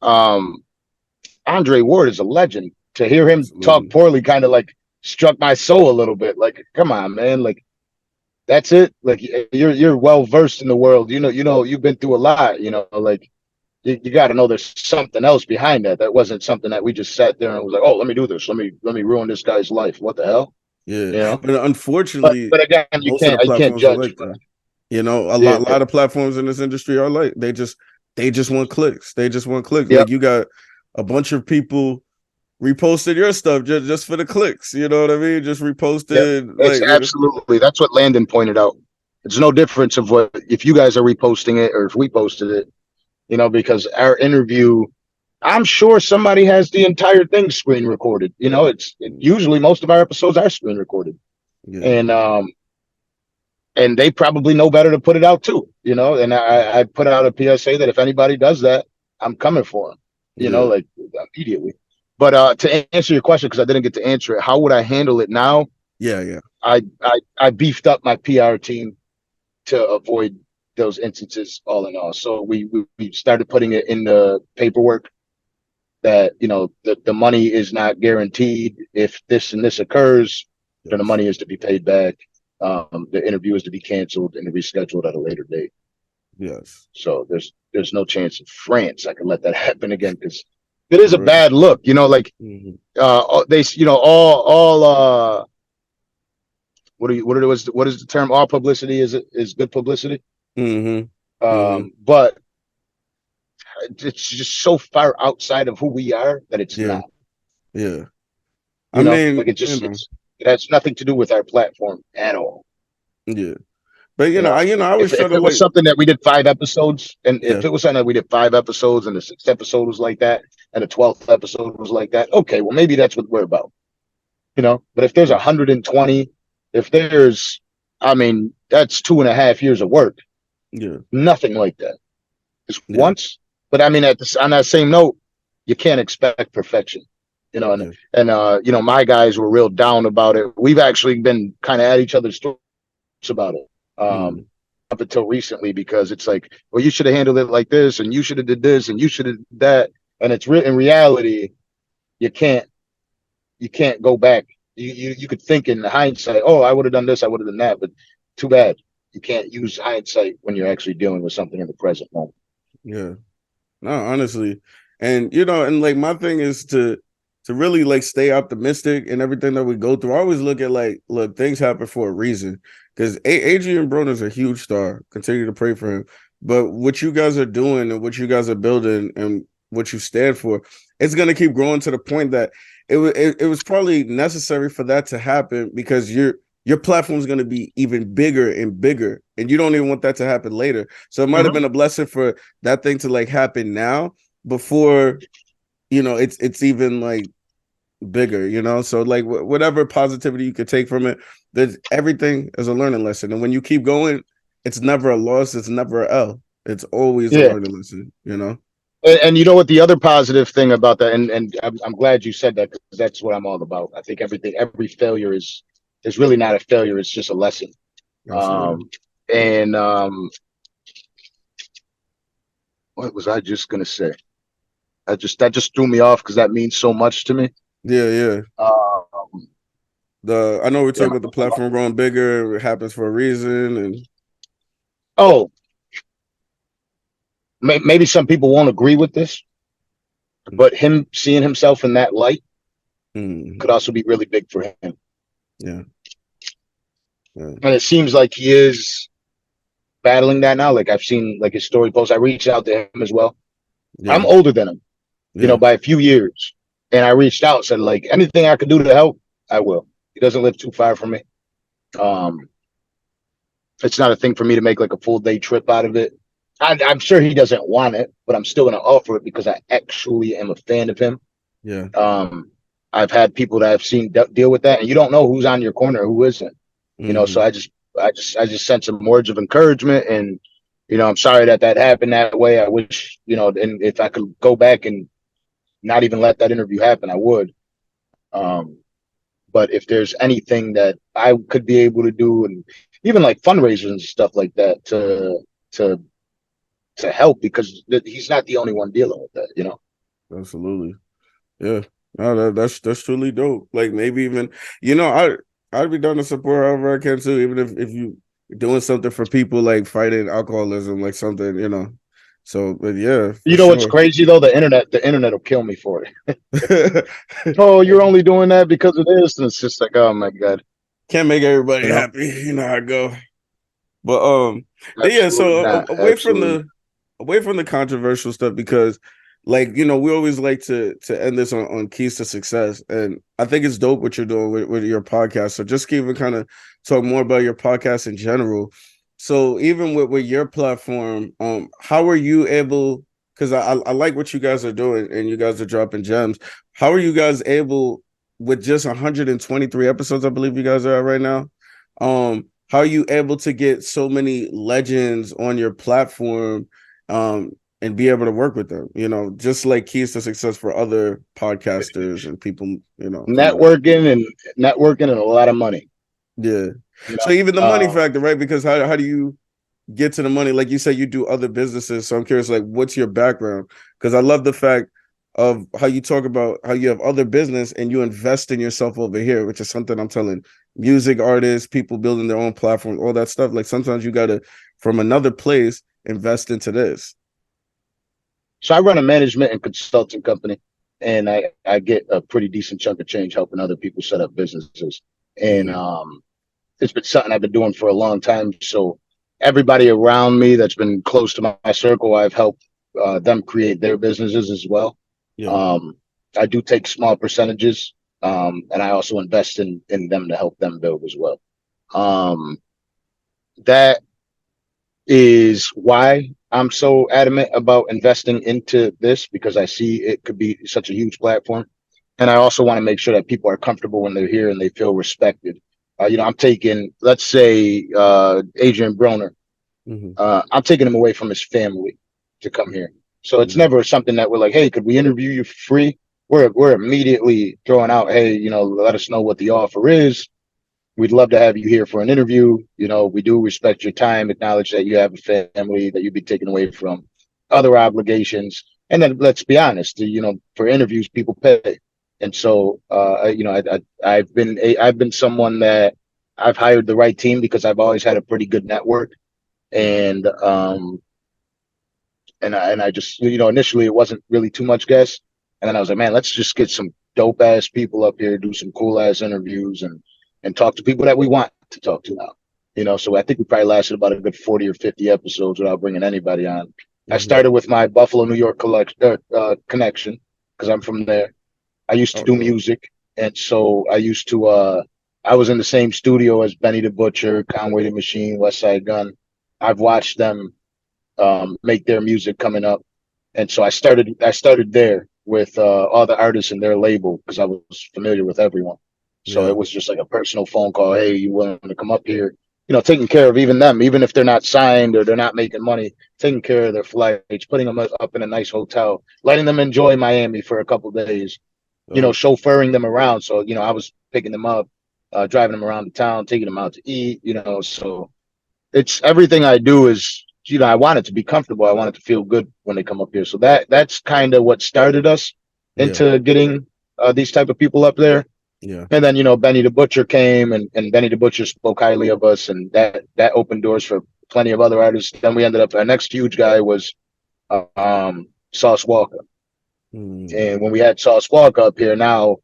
Speaker 2: um, Andre Ward is a legend. To hear him talk
Speaker 1: absolutely.
Speaker 2: poorly kind of like struck my soul a little bit. Like, come on, man. Like, that's it. Like, you're well versed in the world. You've been through a lot. Like, you got to know there's something else behind that. That wasn't something that we just sat there and was like, oh, let me do this. Let me ruin this guy's life. What the hell?
Speaker 1: Yeah.
Speaker 2: You know.
Speaker 1: But
Speaker 2: But
Speaker 1: unfortunately,
Speaker 2: but again, you
Speaker 1: most of the
Speaker 2: can't
Speaker 1: platforms are
Speaker 2: judge.
Speaker 1: like that. A
Speaker 2: Yeah.
Speaker 1: lot of platforms in this industry are like, they just want clicks. They just want clicks. Like
Speaker 2: Yep.
Speaker 1: you got a bunch of people reposted your stuff just for the clicks. You know what I mean? Just
Speaker 2: Yep.
Speaker 1: reposted,
Speaker 2: It's
Speaker 1: like,
Speaker 2: absolutely, that's what Landon pointed out. It's no difference of what if you guys are reposting it or if we posted it, you know, because our interview, I'm sure somebody has the entire thing screen recorded. You know, usually most of our episodes are screen recorded,
Speaker 1: Yeah.
Speaker 2: and they probably know better to put it out too. You know, and I put out a PSA that if anybody does that, I'm coming for them. You know,
Speaker 1: Yeah.
Speaker 2: like immediately. But to answer your question, because I didn't get to answer it, how would I handle it now?
Speaker 1: Yeah. Yeah.
Speaker 2: I beefed up my PR team to avoid those instances all in all. So we started putting it in the paperwork that, you know, the money is not guaranteed. If this and this occurs, then the
Speaker 1: Yes.
Speaker 2: money is to be paid back. The interview is to be canceled and rescheduled at a later date.
Speaker 1: Yes.
Speaker 2: So there's no chance in France I can let that happen again, because it is a
Speaker 1: For real.
Speaker 2: bad look. You know, like
Speaker 1: Mhm.
Speaker 2: they, you know, all what is the term? All publicity is good publicity.
Speaker 1: Mhm. Mhm.
Speaker 2: But it's just so far outside of who we are that it's
Speaker 1: Yeah.
Speaker 2: not.
Speaker 1: Yeah. I
Speaker 2: You know, like
Speaker 1: mean, you know.
Speaker 2: it has nothing to do with our platform at all.
Speaker 1: Yeah. But
Speaker 2: You know,
Speaker 1: I always try
Speaker 2: if
Speaker 1: to
Speaker 2: it was
Speaker 1: like.
Speaker 2: something that we did 5 episodes, and
Speaker 1: Yeah.
Speaker 2: if it was something that we did 5 episodes, and the sixth episode was like that, and the 12th episode was like that, okay, well maybe that's what we're about. You know, but if there's
Speaker 1: Yeah.
Speaker 2: 120, if there's, I mean, that's 2.5 years of work.
Speaker 1: Yeah.
Speaker 2: Nothing like that. Just
Speaker 1: Yeah.
Speaker 2: once. But I mean, on that same note, you can't expect perfection. You know,
Speaker 1: Yeah.
Speaker 2: and you know, my guys were real down about it. We've actually been kind of at each other's throats about it.
Speaker 1: Mm.
Speaker 2: Up until recently, because it's like, well, you should have handled it like this, and you should have did this, and you should have did that. And it's in reality, you can't go back. You could think in hindsight, oh, I would have done this, I would have done that, but too bad. You can't use hindsight when you're actually dealing with something in the present moment.
Speaker 1: Yeah. No, honestly. And and like my thing is to really like stay optimistic in everything that we go through. I always look at like, look, things happen for a reason. Because Adrien Broner is a huge star. Continue to pray for him. But what you guys are doing and what you guys are building and what you stand for, it's gonna keep growing to the point that it was probably necessary for that to happen, because your platform is going to be even bigger and bigger, and you don't even want that to happen later. So it might have
Speaker 2: Mm-hmm.
Speaker 1: been a blessing for that thing to like happen now before it's even like bigger, so like whatever positivity you could take from it, there's everything is a learning lesson, and when you keep going, it's never a loss, it's never a L, it's always a
Speaker 2: Yeah.
Speaker 1: learning lesson.
Speaker 2: And you know what? The other positive thing about that, and I'm glad you said that, because that's what I'm all about. I think every failure is really not a failure. It's just a lesson.
Speaker 1: Absolutely.
Speaker 2: And what was I just gonna say? That just threw me off, because that means so much to me.
Speaker 1: Yeah.
Speaker 2: Um,
Speaker 1: I know we're
Speaker 2: yeah.
Speaker 1: talking about the platform growing bigger, it happens for a reason. And
Speaker 2: Oh, maybe some people won't agree with this, but him seeing himself in that light
Speaker 1: mm,
Speaker 2: could also be really big for him.
Speaker 1: yeah. Yeah.
Speaker 2: And it seems like he is battling that now. Like I've seen like his story posts. I reached out to him as well. I'm
Speaker 1: Yeah.
Speaker 2: older than him, you know,
Speaker 1: Yeah.
Speaker 2: by a few years. And I reached out, said like anything I could do to help, I will. He doesn't live too far from me. Um, it's not a thing for me to make like a full day trip out of it. I'm sure he doesn't want it, but I'm still going to offer it because I actually am a fan of him.
Speaker 1: Yeah.
Speaker 2: Um, I've had people that I've seen deal with that, and you don't know who's on your corner, who isn't. You know, so
Speaker 1: Mm-hmm.
Speaker 2: I just sent some words of encouragement, and you know, I'm sorry that happened that way. I wish, you know, and if I could go back and not even let that interview happen, I would. Um, but if there's anything that I could be able to do, and even like fundraisers and stuff like that to help, because he's not the only one dealing with that, you know.
Speaker 1: Absolutely. Yeah. No, that's truly dope. Like maybe even, I'd be down to support however I can too, even if you doing something for people like fighting alcoholism, like something. So, but yeah, for
Speaker 2: You know what's
Speaker 1: sure.
Speaker 2: crazy though? The internet will kill me for it. Oh, you're only doing that because of this, and it's just like, oh my god,
Speaker 1: Can't make everybody
Speaker 2: you know.
Speaker 1: happy. You know how it go. But yeah.
Speaker 2: Absolutely
Speaker 1: So
Speaker 2: not.
Speaker 1: away from
Speaker 2: Absolutely.
Speaker 1: the controversial stuff, because like we always like to end this on keys to success, and I think it's dope what you're doing with your podcast. So just even kind of talk more about your podcast in general. So even with your platform, how are you able? Because I like what you guys are doing, and you guys are dropping gems. How are you guys able with just 123 episodes? I believe you guys are at right now. How are you able to get so many legends on your platform, and be able to work with them? You know, just like keys to success for other podcasters and people. You know, coming up.
Speaker 2: Networking and a lot of money.
Speaker 1: Yeah.
Speaker 2: You
Speaker 1: So even the money
Speaker 2: know,
Speaker 1: factor, right? Because how do you get to the money? Like you said, you do other businesses. So I'm curious, like, what's your background? Because I love the fact of how you talk about how you have other business and you invest in yourself over here, which is something I'm telling music artists, people building their own platforms, all that stuff. Like sometimes you gotta from another place invest into this.
Speaker 2: so I run a management and consulting company, and I get a pretty decent chunk of change helping other people set up businesses. And
Speaker 1: Mm,
Speaker 2: it's been something I've been doing for a long time. So everybody around me that's been close to my circle, I've helped them create their businesses as well.
Speaker 1: yeah.
Speaker 2: Um, I do take small percentages, and I also invest in them to help them build as well. Um, that is why I'm so adamant about investing into this, because I see it could be such a huge platform. And I also want to make sure that people are comfortable when they're here and they feel respected. I'm taking, let's say, Adrien Broner.
Speaker 1: Mm-hmm.
Speaker 2: I'm taking him away from his family to come here. So it's
Speaker 1: Mm-hmm.
Speaker 2: never something that we're like, hey, could we interview you for free? We're immediately throwing out, hey, let us know what the offer is. We'd love to have you here for an interview. We do respect your time, acknowledge that you have a family that you'd be taken away from other obligations. And then let's be honest, for interviews, people pay. And so, I've been someone that I've hired the right team because I've always had a pretty good network.
Speaker 1: Yeah.
Speaker 2: And I just, initially it wasn't really too much guess. And then I was like, man, let's just get some dope ass people up here, do some cool ass interviews and talk to people that we want to talk to now. So I think we probably lasted about a good 40 or 50 episodes without bringing anybody on. I
Speaker 1: Mm-hmm.
Speaker 2: started with my Buffalo, New York connection because I'm from there. I used to
Speaker 1: Oh,
Speaker 2: do
Speaker 1: dope.
Speaker 2: music. And so I was in the same studio as Benny the Butcher, Conway the Machine, West Side Gun. I've watched them make their music coming up. And so I started there with all the artists and their label because I was familiar with everyone. So
Speaker 1: Yeah.
Speaker 2: it was just like a personal phone call. Hey, you willing to come up here? Taking care of even them, even if they're not signed or they're not making money, taking care of their flights, putting them up in a nice hotel, letting them enjoy Miami for a couple of days,
Speaker 1: Oh,
Speaker 2: chauffeuring them around. So, I was picking them up, driving them around the town, taking them out to eat, so it's everything I do is, I want it to be comfortable. I want it to feel good when they come up here. So that's kind of what started us
Speaker 1: yeah.
Speaker 2: into getting these type of people up there.
Speaker 1: Yeah.
Speaker 2: And then, Benny the Butcher came and Benny the Butcher spoke highly of us, and that opened doors for plenty of other artists. Then we ended up, our next huge guy was Sauce Walker.
Speaker 1: Mm,
Speaker 2: And when we had Sauce Walker up here, now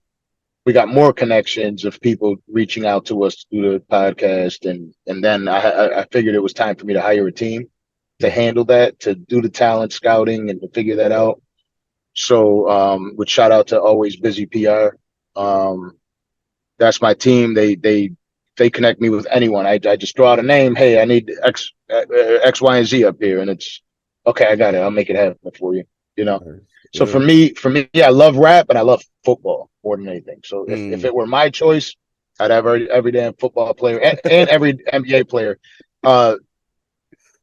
Speaker 2: we got more connections of people reaching out to us through the podcast, and then I figured it was time for me to hire a team to
Speaker 1: mm,
Speaker 2: handle that, to do the talent scouting and to figure that out. So, with shout out to Always Busy PR. That's my team. They connect me with anyone. I just throw out a name. Hey, I need X, Y, and Z up here, and it's okay. I got it. I'll make it happen for you. You know.
Speaker 1: nice.
Speaker 2: So
Speaker 1: Yeah.
Speaker 2: for me, I love rap and I love football more than anything. So if
Speaker 1: Mm,
Speaker 2: it were my choice, I'd have every damn football player and every NBA player. Uh,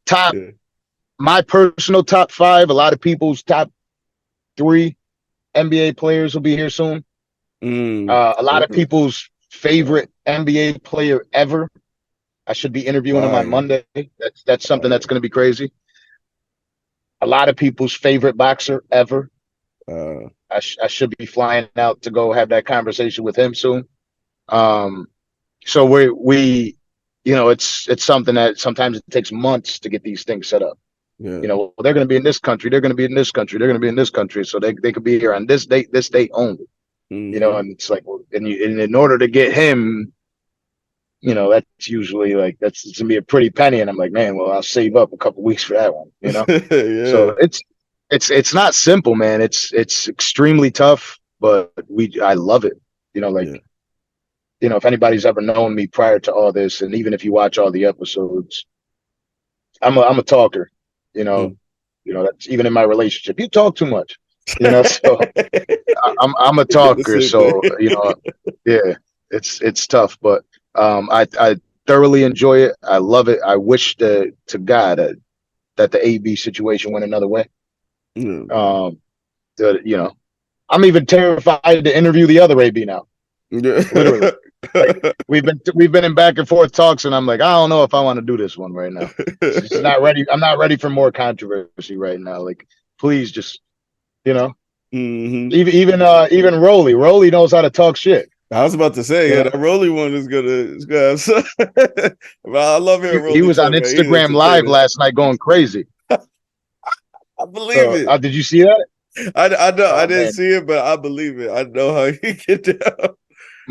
Speaker 2: top
Speaker 1: yeah.
Speaker 2: My personal top five. A lot of people's top three NBA players will be here soon.
Speaker 1: Mm,
Speaker 2: A lot of
Speaker 1: okay.
Speaker 2: people's favorite NBA player ever. I should be interviewing him on
Speaker 1: Fire.
Speaker 2: Monday. That's something that's
Speaker 1: Fire.
Speaker 2: going to be crazy. A lot of people's favorite boxer ever.
Speaker 1: Uh,
Speaker 2: I should be flying out to go have that conversation with him soon. Um, so it's something that sometimes it takes months to get these things set up.
Speaker 1: yeah.
Speaker 2: They're going to be in this country. They're going to be in this country. They're going to be in this country. So they could be here on this date only.
Speaker 1: Mm-hmm.
Speaker 2: And it's like, well, and in order to get him, that's usually like, that's it's gonna be a pretty penny. And I'm like, man, well, I'll save up a couple weeks for that one. So
Speaker 1: Yeah.
Speaker 2: it's not simple, man. It's extremely tough, but I love it.
Speaker 1: Yeah.
Speaker 2: Like, if anybody's ever known me prior to all this, and even if you watch all the episodes, I'm a talker, you know.
Speaker 1: Mm.
Speaker 2: That's even in my relationship. You talk too much, so I'm a
Speaker 1: The
Speaker 2: talker,
Speaker 1: same thing.
Speaker 2: so yeah, it's tough, but I thoroughly enjoy it. I love it. I wish to God that the AB situation went another way.
Speaker 1: Yeah.
Speaker 2: Um, I'm even terrified to interview the other AB now. Literally,
Speaker 1: Yeah.
Speaker 2: like we've been in back and forth talks, and I'm like, I don't know if I want to do this one right now. It's not ready. I'm not ready for more controversy right now. Like, please, just you know,
Speaker 1: Hmm.
Speaker 2: even Rolly knows how to talk shit.
Speaker 1: I was about to say,
Speaker 2: You
Speaker 1: yeah,
Speaker 2: know,
Speaker 1: that Rolly one is gonna have some. Well, I love
Speaker 2: he,
Speaker 1: hearing
Speaker 2: he
Speaker 1: Rolly
Speaker 2: was on
Speaker 1: talk, man. He's
Speaker 2: Instagram Live
Speaker 1: entertaining.
Speaker 2: last night going crazy.
Speaker 1: I believe
Speaker 2: So,
Speaker 1: it.
Speaker 2: did you see that?
Speaker 1: I know I
Speaker 2: Oh
Speaker 1: didn't
Speaker 2: man,
Speaker 1: see it, but I believe it. I know how he get down.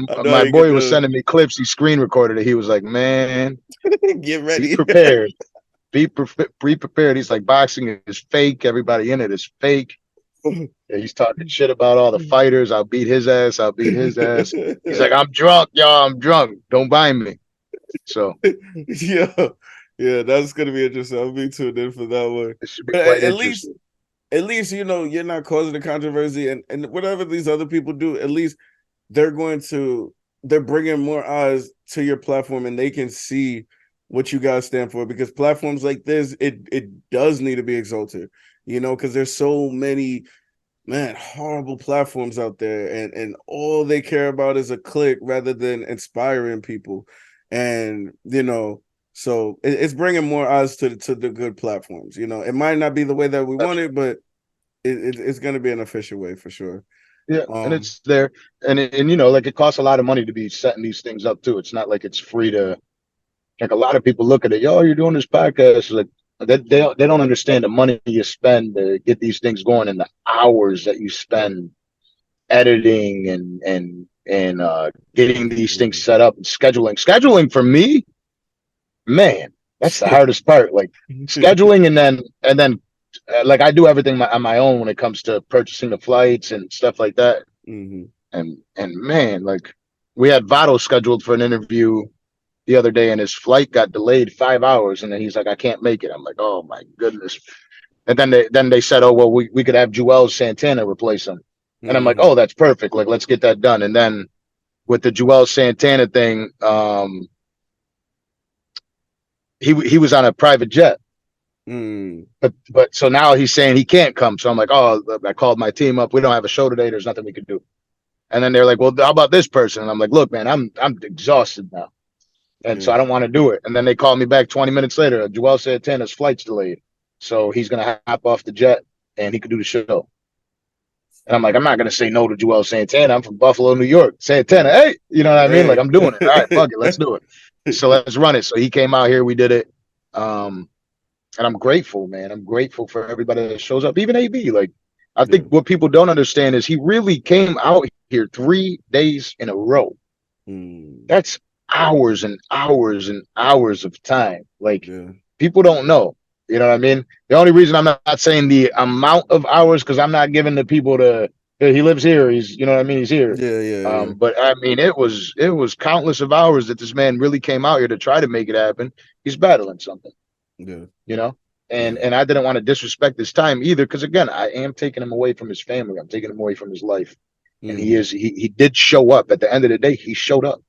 Speaker 1: I know how
Speaker 2: my
Speaker 1: he get
Speaker 2: boy was
Speaker 1: down.
Speaker 2: sending me clips. He screen recorded it. He was like, "Man,
Speaker 1: Get
Speaker 2: be
Speaker 1: ready.
Speaker 2: prepared. Be prepared." He's like, "Boxing is fake. Everybody in it is fake." Yeah, he's talking shit about all the fighters. I'll beat his ass. I'll beat his ass. He's like, "I'm drunk, y'all. I'm drunk. Don't buy me." So
Speaker 1: Yeah, yeah, that's gonna be interesting. I'll be tuned in for that one.
Speaker 2: it should be
Speaker 1: But
Speaker 2: quite
Speaker 1: least,
Speaker 2: interesting.
Speaker 1: at least you're not causing the controversy, and whatever these other people do, at least they're going to they're bringing more eyes to your platform, and they can see what you guys stand for. Because platforms like this, it does need to be exalted, because there's so many horrible platforms out there, and all they care about is a click rather than inspiring people, and so it's bringing more eyes to the good platforms. It might not be the way that we
Speaker 2: That's
Speaker 1: want it, but it's going to be an official way for sure.
Speaker 2: Yeah, and
Speaker 1: um
Speaker 2: it's there, and like it costs a lot of money to be setting these things up too. It's not like it's free to. Like a lot of people look at it, yo, you're doing this podcast. Like they don't understand the money you spend to get these things going and the hours that you spend editing and getting these things set up and scheduling. Scheduling for me, man, that's the hardest part. Like scheduling and then like I do everything on my own when it comes to purchasing the flights and stuff like that.
Speaker 1: hmm
Speaker 2: And man, like we had Votto scheduled for an interview the other day, and his flight got delayed 5 hours, and then he's like, I can't make it. I'm like, oh my goodness. And then they said, oh well, we could have Joel Santana replace him. And I'm like,
Speaker 1: hmm
Speaker 2: oh, that's perfect. Like, let's get that done. And then with the Joel Santana thing, he was on a private jet.
Speaker 1: mm
Speaker 2: But so now he's saying he can't come. So I'm like, oh, I called my team up. We don't have a show today. There's nothing we could do. And then they're like, well, how about this person? And I'm like, look, man, I'm exhausted now. And so
Speaker 1: yeah
Speaker 2: I don't want to do it. And then they called me back 20 minutes later. Joel Santana's flight's delayed. So he's going to hop off the jet and he could do the show. And I'm like, I'm not going to say no to Joel Santana. I'm from Buffalo, New York. Santana,
Speaker 1: yeah
Speaker 2: hey, you know what I mean? Like,
Speaker 1: hey
Speaker 2: I'm doing it. All right, fuck it. Let's do it. So let's run it. So he came out here. We did it. And I'm grateful, man. I'm grateful for everybody that shows up. Even AB. Like, I
Speaker 1: yeah
Speaker 2: think what people don't understand is he really came out here 3 days in a row.
Speaker 1: mm
Speaker 2: That's hours and hours and hours of time. Like
Speaker 1: yeah
Speaker 2: people don't know. You know what I mean? The only reason I'm not saying the amount of hours because I'm not giving the people to he lives here. He's you know what I mean. He's here.
Speaker 1: yeah
Speaker 2: But I mean, it was countless of hours that this man really came out here to try to make it happen. He's battling something,
Speaker 1: yeah
Speaker 2: you know. And
Speaker 1: yeah
Speaker 2: and I didn't want to disrespect his time either, because again, I am taking him away from his family. I'm taking him away from his life, and he
Speaker 1: hmm
Speaker 2: is he did show up at the end of the day. He showed up.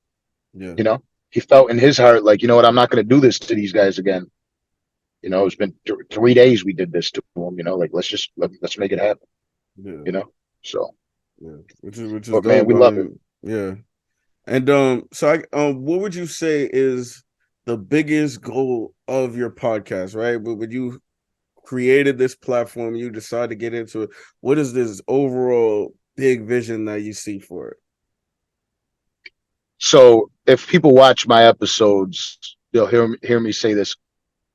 Speaker 1: yeah
Speaker 2: You know, he felt in his heart like, you know what, I'm not going to do this to these guys again. It's been 3 days we did this to them. Like let's make it happen.
Speaker 1: yeah
Speaker 2: You know, so
Speaker 1: yeah which is
Speaker 2: but man,
Speaker 1: dope.
Speaker 2: we
Speaker 1: I
Speaker 2: love it.
Speaker 1: mean, yeah. And so what would you say is the biggest goal of your podcast, right? But when you created this platform, you decided to get into it. What is this overall big vision that you see for it?
Speaker 2: So if people watch my episodes, they'll hear me say this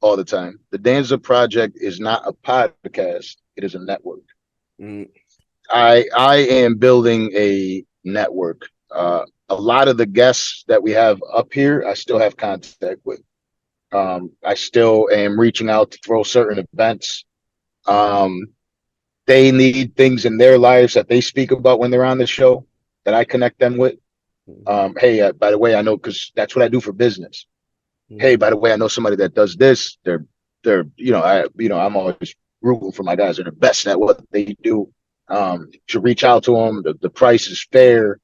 Speaker 2: all the time. The Danza Project is not a podcast; it is a network.
Speaker 1: Mm,
Speaker 2: I am building a network. A lot of the guests that we have up here, I still have contact with. I still am reaching out to throw certain events. Um, they need things in their lives that they speak about when they're on the show that I connect them with. Hey, by the way, I know because that's what I do for business. Hey,
Speaker 1: mm,
Speaker 2: by the way, I know somebody that does this. They're I'm always rooting for my guys. They're the best at what they do. To reach out to them, the price is fair.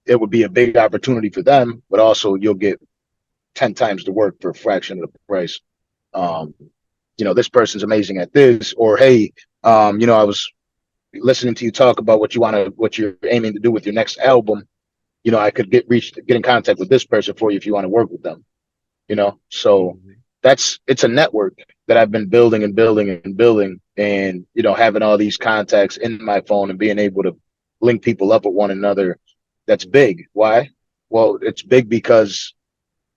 Speaker 2: It would be a big opportunity for them, but also you'll get 10 times the work for a fraction of the price. Um, this person's amazing at this, or hey, I was listening to you talk about what you're aiming to do with your next album. I could get in contact with this person for you if you want to work with them. So it's a network that I've been building and building and building, and having all these contacts in my phone and being able to link people up with one another. That's big. Why? Well, it's big because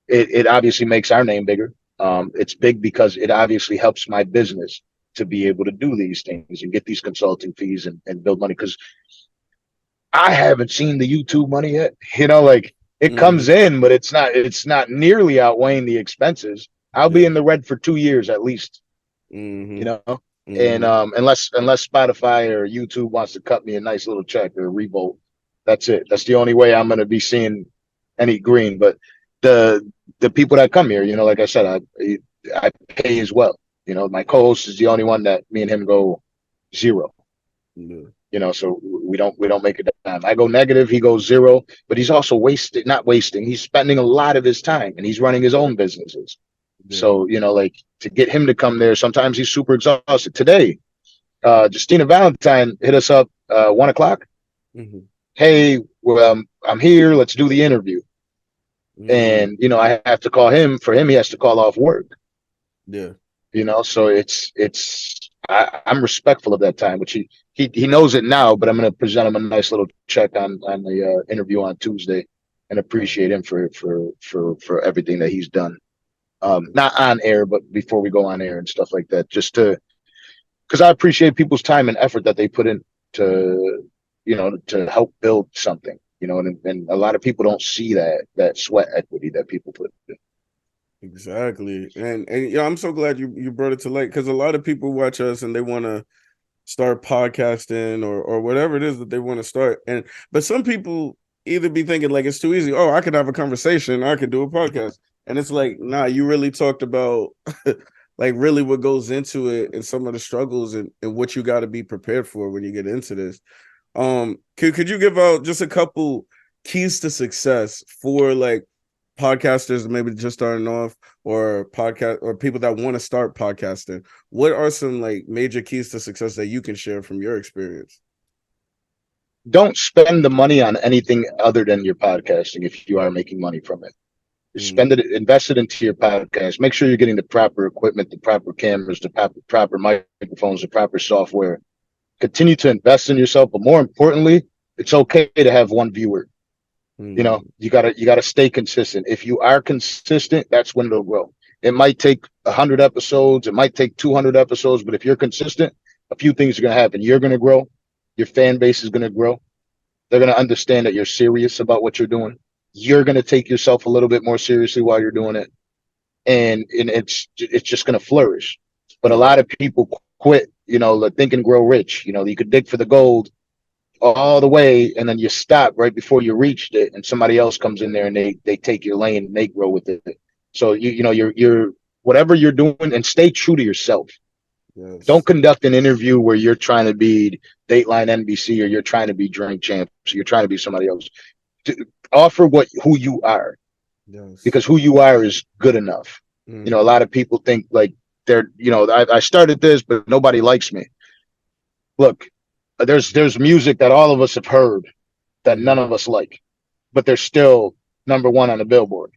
Speaker 2: it obviously makes our name bigger. It's big because it obviously helps my business to be able to do these things and get these consulting fees and build money, because I haven't seen the YouTube money yet. Like it comes in, but it's not nearly outweighing the expenses. I'll be in the red for 2 years at least. And unless Spotify or YouTube wants to cut me a nice little check or revolt, that's it. That's the only way I'm going to be seeing any green. But the people that come here, like I said, I pay as well. My co-host is the only one that me and him go zero. So we don't make a dime. I go negative, he goes zero, but he's also not wasting. He's spending a lot of his time, and he's running his own businesses. So, like to get him to come there, sometimes he's super exhausted. Today, Justina Valentine hit us up 1:00. Hey, well, I'm here. Let's do the interview. And, I have to call him. For him, he has to call off work. So I'm respectful of that time, which he knows it now, but I'm going to present him a nice little check on the interview on Tuesday and appreciate him for everything that he's done. Not on air, but before we go on air and stuff like that, because I appreciate people's time and effort that they put in to help build something, and a lot of people don't see that sweat equity that people put in.
Speaker 1: Exactly. And I'm so glad you brought it to light, because a lot of people watch us and they want to start podcasting or whatever it is that they want to start. But some people either be thinking like it's too easy. Oh, I could have a conversation. I could do a podcast. And it's like, nah, you really talked about like really what goes into it and some of the struggles and what you got to be prepared for when you get into this. Could you give out just a couple keys to success for like podcasters maybe just starting off, or podcast or people that want to start podcasting? What are some like major keys to success that you can share from your experience?
Speaker 2: Don't spend the money on anything other than your podcasting if you are making money from it. Invest it into your podcast. Make sure you're getting the proper equipment, the proper cameras, the proper microphones, the proper software. Continue to invest in yourself, but more importantly, it's okay to have one viewer. You gotta stay consistent. If you are consistent, that's when it'll grow. It might take 100 episodes, it might take 200 episodes, but if you're consistent, a few things are gonna happen. You're gonna grow. Your fan base is gonna grow. They're gonna understand that you're serious about what you're doing. You're going to take yourself a little bit more seriously while you're doing it. And it's just going to flourish. But a lot of people quit, like think and grow rich. You could dig for the gold all the way, and then you stop right before you reached it, and somebody else comes in there and they take your lane and they grow with it. So you're whatever you're doing, and stay true to yourself. Yes. Don't conduct an interview where you're trying to be Dateline NBC, or you're trying to be Drink Champs, or you're trying to be somebody else. Offer who you are. Yes. Because who you are is good enough. A lot of people think like they're, I started this, but nobody likes me. Look, there's music that all of us have heard that none of us like, but they're still number one on the Billboard.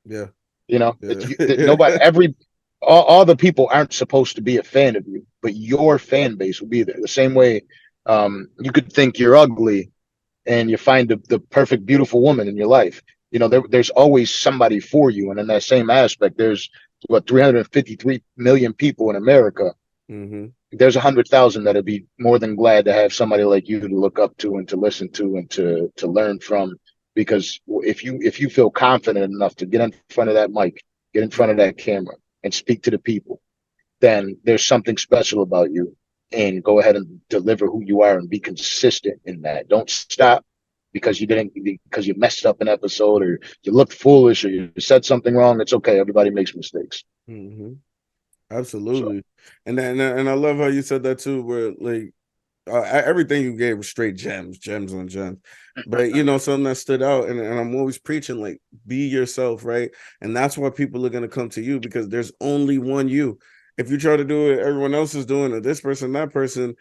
Speaker 1: Yeah.
Speaker 2: Nobody, all the people aren't supposed to be a fan of you, but your fan base will be there. The same way you could think you're ugly and you find the perfect, beautiful woman in your life. There's always somebody for you. And in that same aspect, there's 353 million people in America. There's 100,000 that'd be more than glad to have somebody like you to look up to and to listen to and to learn from. Because if you feel confident enough to get in front of that mic, get in front of that camera and speak to the people, then there's something special about you. And go ahead and deliver who you are and be consistent in that. Don't stop. because you messed up an episode, or you looked foolish, or you said something wrong. It's okay. Everybody makes mistakes.
Speaker 1: Mm-hmm.
Speaker 2: So
Speaker 1: Absolutely. And I love how you said that too, where like everything you gave was straight gems on gems. But something that stood out, and I'm always preaching, like, be yourself, right? And that's why people are gonna come to you, because there's only one you. If you try to do it everyone else is doing, or this person, that person,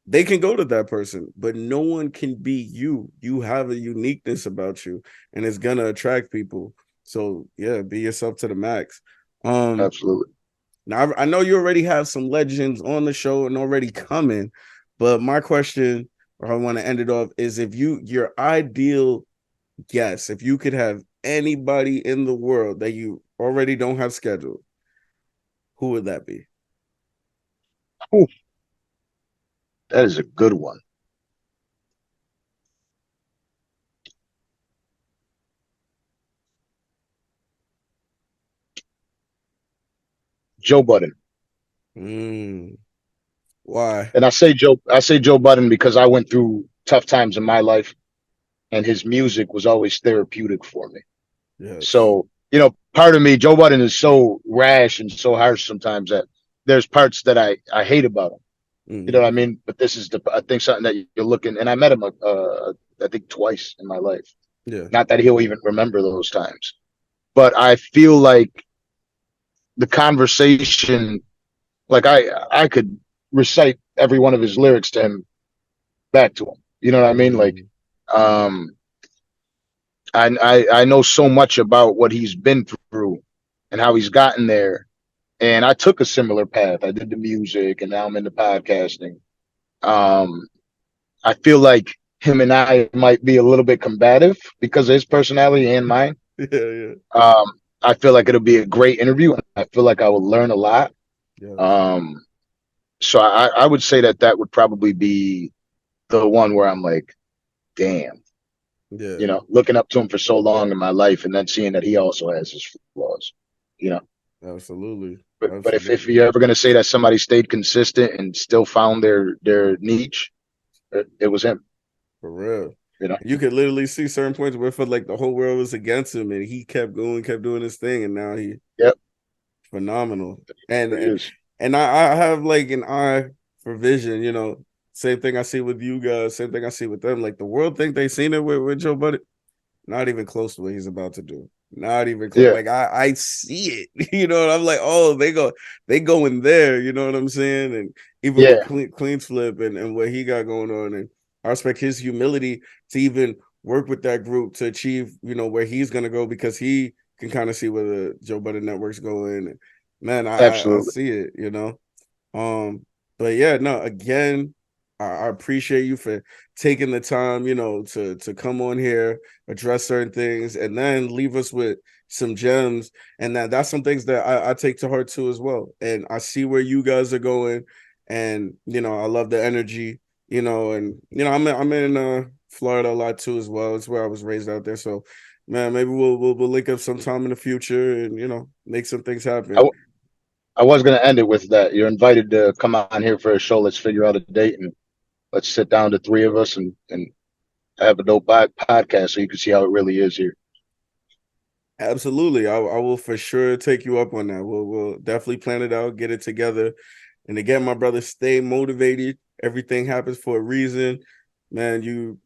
Speaker 1: they can go to that person, but no one can be you. You have a uniqueness about you, and it's gonna attract people. So yeah, be yourself to the max.
Speaker 2: absolutely.
Speaker 1: Now, I know you already have some legends on the show and already coming, but my question, or I want to end it off, is if your ideal guest, if you could have anybody in the world that you already don't have scheduled, who would that be?
Speaker 2: Ooh, that is a good one. Joe Budden.
Speaker 1: Why?
Speaker 2: And I say Joe Budden because I went through tough times in my life, and his music was always therapeutic for me.
Speaker 1: Yes.
Speaker 2: So, part of me, Joe Budden is so rash and so harsh sometimes that there's parts that I hate about him. You know what I
Speaker 1: Mm-hmm.
Speaker 2: mean? But this is I think something that you're looking, and I met him, I think twice in my life.
Speaker 1: Yeah.
Speaker 2: Not that he'll even remember those times, but I feel like the conversation, like I could recite every one of his lyrics to him back to him. You know what I mean? Like,
Speaker 1: Mm-hmm.
Speaker 2: um, I know so much about what he's been through and how he's gotten there. And I took a similar path. I did the music, and now I'm into podcasting. Um, I feel like him and I might be a little bit combative because of his personality and mine.
Speaker 1: Yeah, yeah.
Speaker 2: I feel like it'll be a great interview. I feel like I will learn a lot.
Speaker 1: Yes.
Speaker 2: Um, so I would say that would probably be the one where I'm like, damn,
Speaker 1: Yeah.
Speaker 2: looking up to him for so long in my life, and then seeing that he also has his flaws, you know.
Speaker 1: Absolutely.
Speaker 2: But if
Speaker 1: Absolutely.
Speaker 2: you're ever going to say that somebody stayed consistent and still found their niche, it was him.
Speaker 1: For real.
Speaker 2: You know.
Speaker 1: You could literally see certain points where it felt like the whole world was against him, and he kept going, kept doing his thing, and now he
Speaker 2: Yep.
Speaker 1: phenomenal. And
Speaker 2: There he
Speaker 1: and,
Speaker 2: is.
Speaker 1: and I have like an eye for vision, Same thing I see with you guys, same thing I see with them. Like the world think they seen it with Joe Budden. Not even close to what he's about to do. Not even close.
Speaker 2: Yeah.
Speaker 1: Like I see it, and I'm like, oh, they go in there, you know what I'm saying? And even with
Speaker 2: Yeah.
Speaker 1: clean flip and what he got going on, and I respect his humility to even work with that group to achieve, where he's gonna go, because he can kind of see where the Joe Budden network's going. And man, I
Speaker 2: Absolutely.
Speaker 1: see it. But yeah, no, again, I appreciate you for taking the time, to come on here, address certain things, and then leave us with some gems. And that's some things that I take to heart too as well. And I see where you guys are going, and I love the energy, and I'm in Florida a lot too as well. It's where I was raised out there. So man, maybe we'll link up sometime in the future and make some things
Speaker 2: I,
Speaker 1: happen.
Speaker 2: w- I was going to end it with that. You're invited to come on here for a show. Let's figure out a date, and let's sit down, the three of us, and have a dope podcast so you can see how it really is here.
Speaker 1: Absolutely. I will for sure take you up on that. We'll definitely plan it out, get it together. And again, my brother, stay motivated. Everything happens for a reason. Man, you're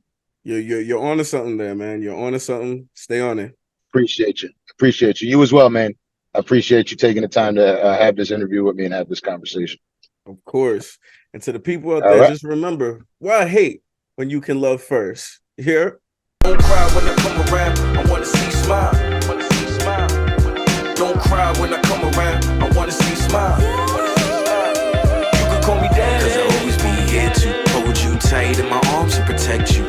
Speaker 1: on to something there, man. You're on to something. Stay on it.
Speaker 2: Appreciate you. Appreciate you. You as well, man. I appreciate you taking the time to have this interview with me and have this conversation.
Speaker 1: Of course. And to the people out
Speaker 2: All
Speaker 1: there,
Speaker 2: right.
Speaker 1: just remember, why hate when you can love first? Here. Don't cry when I come around. I want to see smile. Don't cry when I come around. I want to see smile. You can call me daddy. 'Cause I'll always be here to hold you tight in my arms and protect you.